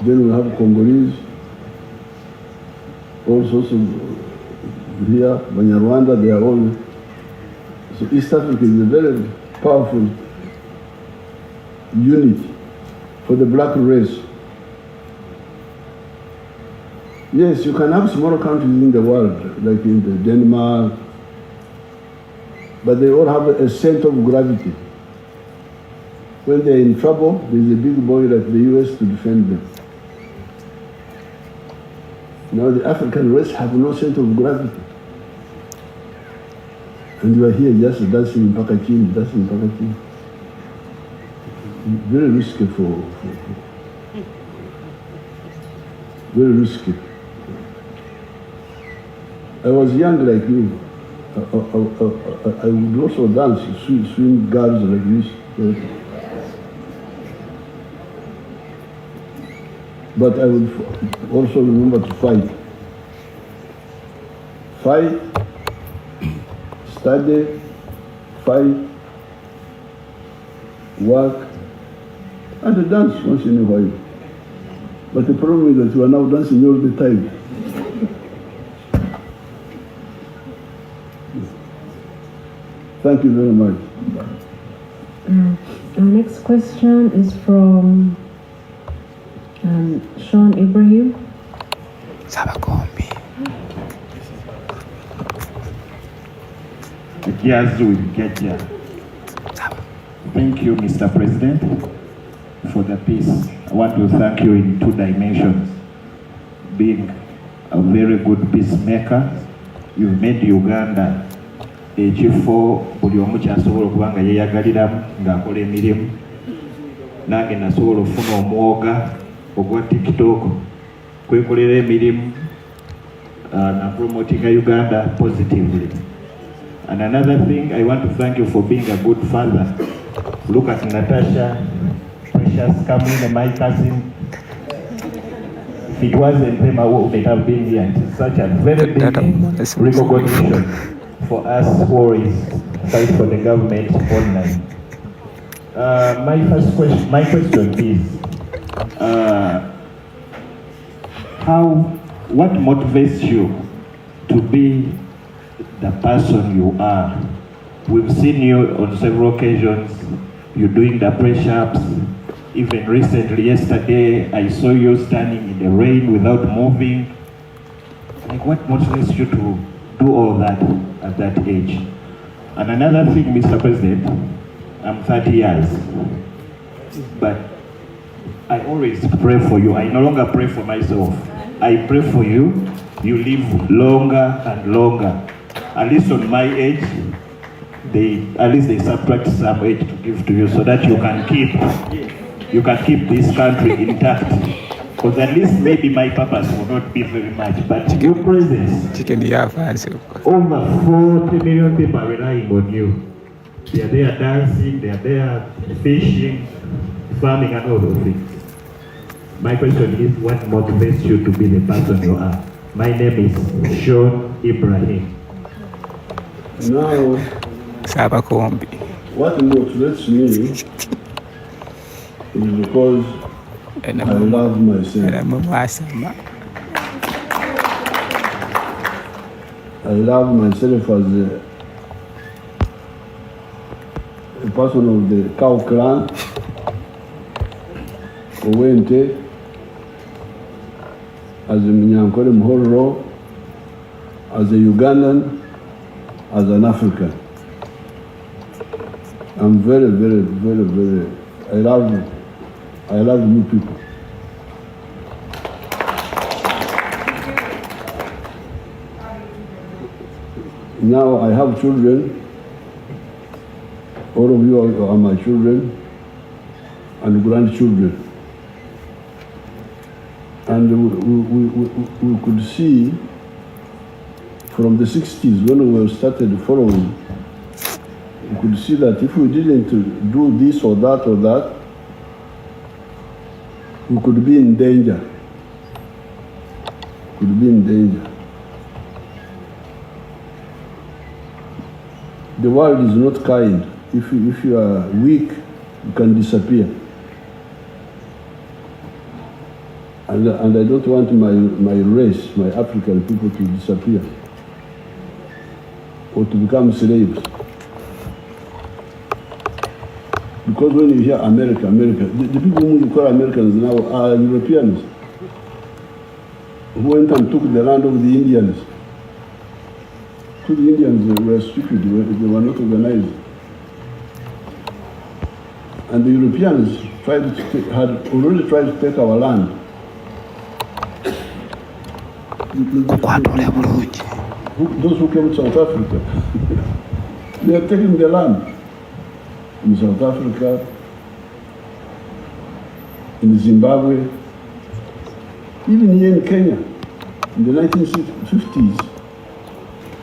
Then we have Congolese, all sorts of here, Banyarwanda, they are all. So East Africa is a very powerful unit for the black race. Yes, you can have smaller countries in the world, like in the Denmark, but they all have a center of gravity. When they're in trouble, there's a big boy like the US to defend them. Now the African race have no center of gravity. And you are here just dancing in Pakachini, dancing in Pakachini. Very risky very risky. I was young like you. I would also dance, swing girls like this. But I would also remember to fight. Fight, study, fight, work, and to dance once in a while. But the problem is that you are now dancing all the time. Thank you very much. Our next question is from Sean Ibrahim. Sabakombi. Thank you, Mr. President, for the peace. I want to thank you in 2 dimensions. Being a very good peacemaker, you've made Uganda ekifo buli omu kyasobola okuba nga yeeyagaliramu ng'akola emirimu. Nange nasobola ofuna omwoga ogwa TikTok kwekolera emirimu na promoting Uganda positively. And another thing, I want to thank you for being a good father. Look at Natasha, Precious coming, my cousin. If it wasn't them, I would have been here. It's such a very big recognition for us warriors fight for the government online. My question is, what motivates you to be the person you are? We've seen you on several occasions, you're doing the press-ups. Even recently, yesterday, I saw you standing in the rain without moving. Like, what motivates you to do all that at that age? And another thing, Mr. President, I'm 30 years, but I always pray for you. I no longer pray for myself. I pray for you. You live longer and longer. At least on my age, they subtract some age to give to you so that you can keep this country intact. Because at least maybe my purpose will not be very much, but your presence, over 40 million people are relying on you. They are there dancing, they are there fishing, farming and all those things. My question is, what motivates you to be the person you are? My name is Sean Ibrahim. Now, what motivates me is because I love myself. I love myself as a person of the Cow clan, Owente, as a Minyankore Mhoro, as a Ugandan, as an African. I'm very, very, very, very, I love you people. Now I have children. All of you are my children and grandchildren. And we could see from the 60s when we started following, we could see that if we didn't do this or that, we could be in danger. The world is not kind. If you are weak, you can disappear. And I don't want my race, my African people to disappear or to become slaves. Because when you hear America, the people who you call Americans now are Europeans who went and took the land of the Indians. So the Indians were stupid, they were not organized. And the Europeans had already tried to take our land. Those who came to South Africa, they are taking the land. In South Africa, in Zimbabwe, even here in Kenya, in the 1950s,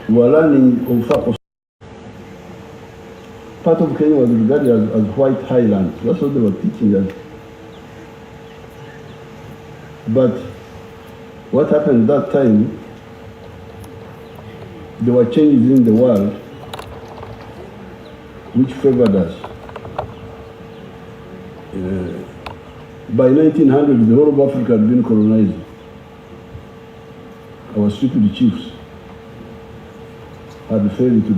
we were learning of part of Kenya was regarded as white highlands. That's what they were teaching us. But what happened that time, there were changes in the world which favored us. By 1900, the whole of Africa had been colonized. Our stupid chiefs had failed to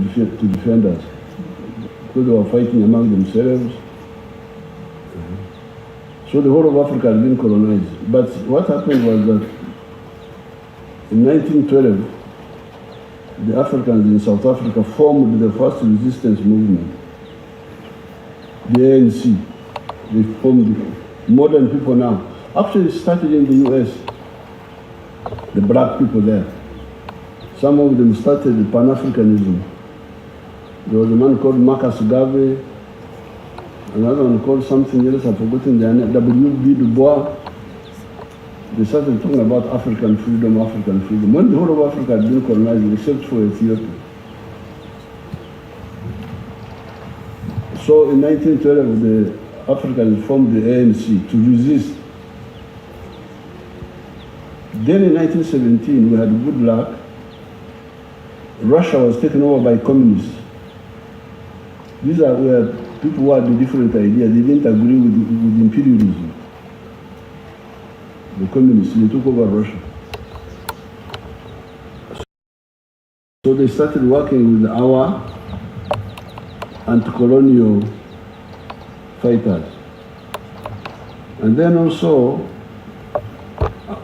defend us because they were fighting among themselves. So the whole of Africa had been colonized. But what happened was that in 1912, the Africans in South Africa formed the first resistance movement, the ANC. They formed modern people now. Actually, it started in the US, the black people there. Some of them started Pan-Africanism. There was a man called Marcus Garvey, another one called something else, I've forgotten their name, W.B. Du Bois. They started talking about African freedom. When the whole of Africa had been colonized, except for Ethiopia. So in 1912, the Africans formed the ANC to resist. Then in 1917, we had good luck. Russia was taken over by communists. These were people who had different ideas. They didn't agree with imperialism. The communists, they took over Russia. So they started working with our anti-colonial fighters. And then also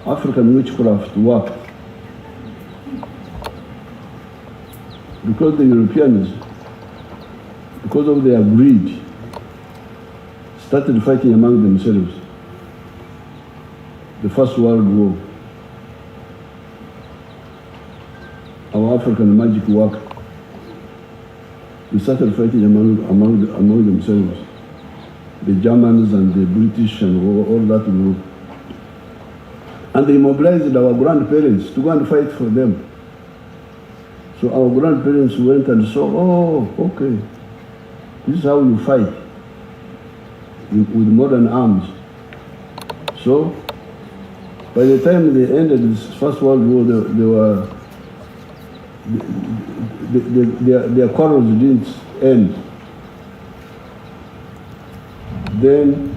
African witchcraft worked. Because the Europeans, because of their greed, started fighting among themselves. The First World War. Our African magic worked. They started fighting among themselves. The Germans and the British and all that group. And they mobilized our grandparents to go and fight for them. So our grandparents went and saw, oh, okay, this is how you fight with modern arms. So by the time they ended this First World War, their quarrels didn't end. Then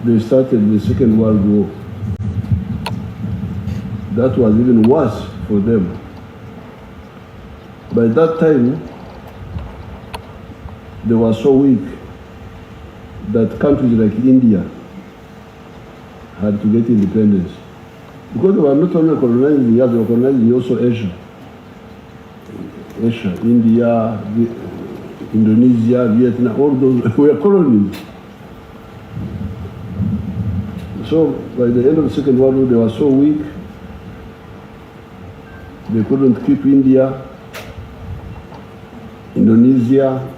they started the Second World War. That was even worse for them. By that time, they were so weak that countries like India had to get independence. Because they were not only colonizing the they were colonizing also Asia. India, Indonesia, Vietnam, all those were colonies. So by the end of the Second World War, they were so weak, they couldn't keep India, Indonesia,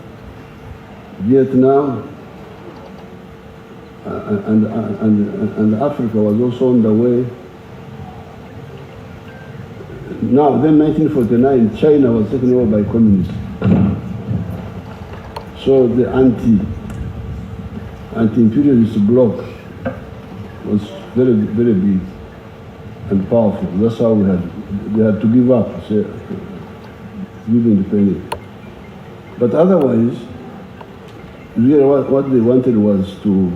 Vietnam, and Africa was also on the way. Now, then 1949, China was taken over by communists. So the anti-imperialist bloc was very, very big and powerful. That's how they had to give up, say, give independence. But otherwise, really what they wanted was to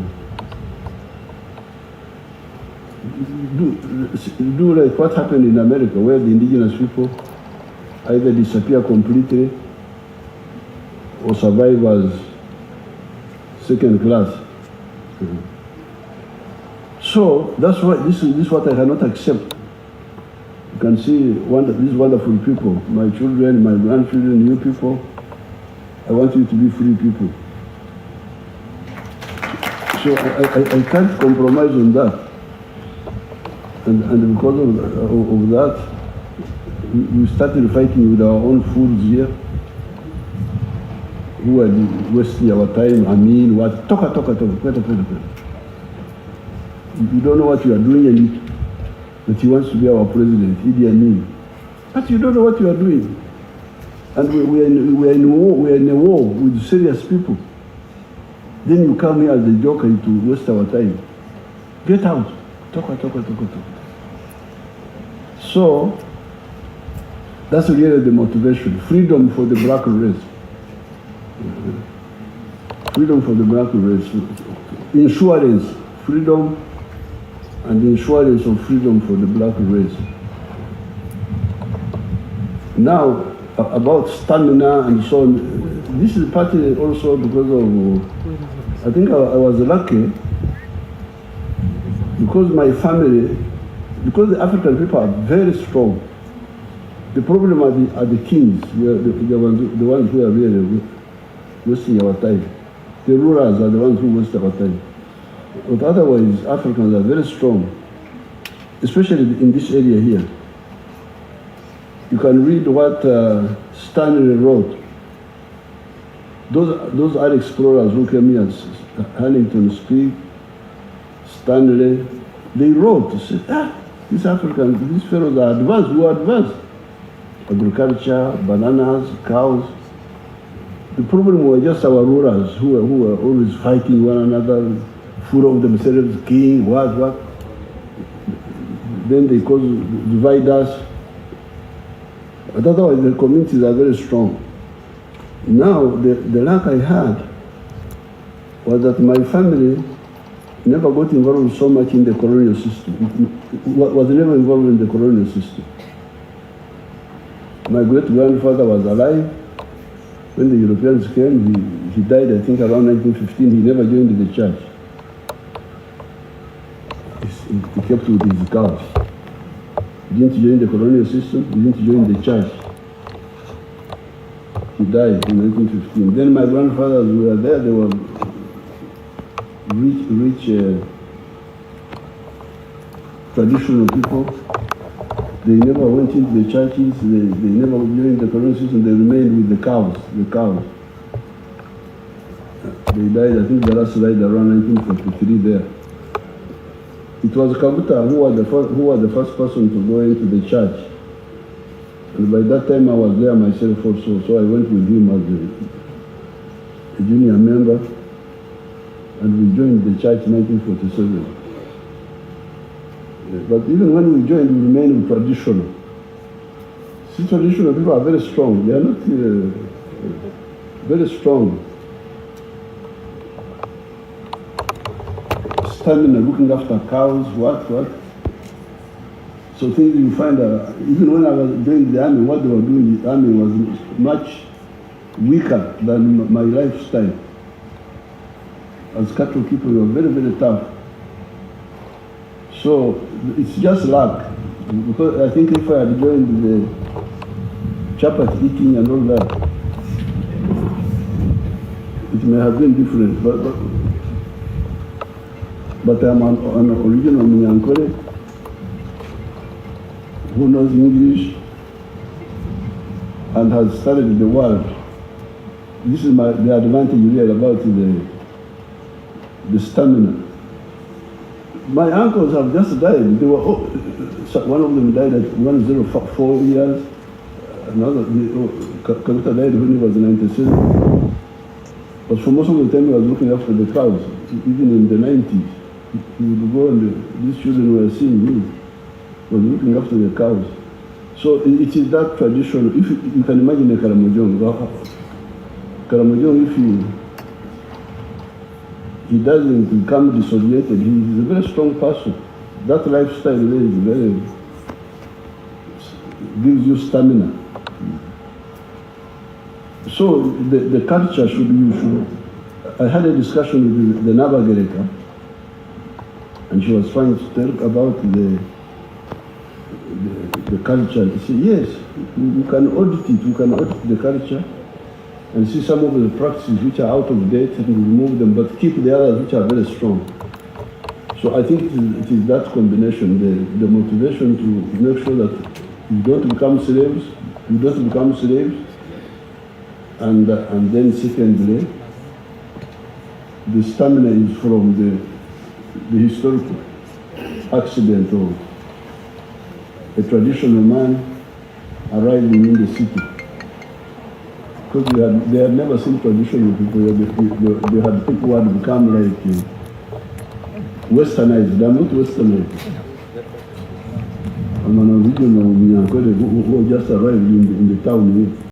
do like what happened in America, where the indigenous people either disappear completely or survive as second class. So that's why this is what I cannot accept. You can see these wonderful people, my children, my grandchildren, you people. I want you to be free people. So I can't compromise on that. And because of that, we started fighting with our own fools here, who are wasting our time. I mean, what? Talk. You don't know what you are doing, but he wants to be our president, Idi Amin. But you don't know what you are doing. And we are in a war with serious people. Then you come here as a joker to waste our time. Get out. Talk. So, that's really the motivation. Freedom for the black race. Freedom for the black race. Insurance. Freedom and insurance of freedom for the black race. Now, about stamina and so on, this is partly also because of, I think I was lucky because my family, because the African people are very strong. The problem are the kings, the ones who are really wasting our time. The rulers are the ones who waste our time. But otherwise, Africans are very strong, especially in this area here. You can read what Stanley wrote. Those are explorers who came here, Huntington Speke, Stanley. They wrote, said, these Africans, these fellows are advanced, who are advanced. Agriculture, bananas, cows. The problem was just our rulers who were always fighting one another, full of themselves, king, what. Then they divide us. But otherwise, the communities are very strong. Now, the luck I had was that my family never got involved so much in the colonial system, was never involved in the colonial system. My great-grandfather was alive. When the Europeans came, he died, I think, around 1915. He never joined the church. He kept with his cows. He didn't join the colonial system, he didn't join the church. He died in 1915. Then my grandfathers were there, they were rich traditional people. They never went into the churches, they never joined the colonial system, they remained with the cows. They died, I think the last died around 1943 there. It was Kabuta who was the first person to go into the church. And by that time I was there myself also, so I went with him as a junior member, and we joined the church in 1947. But even when we joined, we remained traditional. See, traditional people are very strong. They are not very strong. Stamina, looking after cows, what. So things you find, even when I was doing the army, what they were doing in the army was much weaker than my lifestyle. As cattle people, we were very, very tough. So it's just luck. Because I think if I had joined the chapati eating and all that, it may have been different. But I'm an original Munyankore who knows English and has studied the world. This is the advantage really about the stamina. My uncles have just died. They were one of them died at 104 years. Another, Kabuta died when he was 97. But for most of the time he was looking after the cows, even in the 90s. He would go and these children were seeing him, was looking after the cows. So it is that tradition. If you can imagine a Karamojong, if he doesn't become dissociated, he is a very strong person. that lifestyle is very, gives you stamina. So the culture I had a discussion with the Nabagereka, and she was trying to talk about the culture. She said, yes, we can audit it, we can audit the culture and see some of the practices which are out of date and remove them, but keep the others which are very strong. So I think it is that combination, the motivation to make sure that you don't become slaves, and then secondly, the stamina is from the historical accident of a traditional man arriving in the city. Because they had never seen traditional people. They had people who had become like westernized. They are not westernized. I'm an original who just arrived in the town.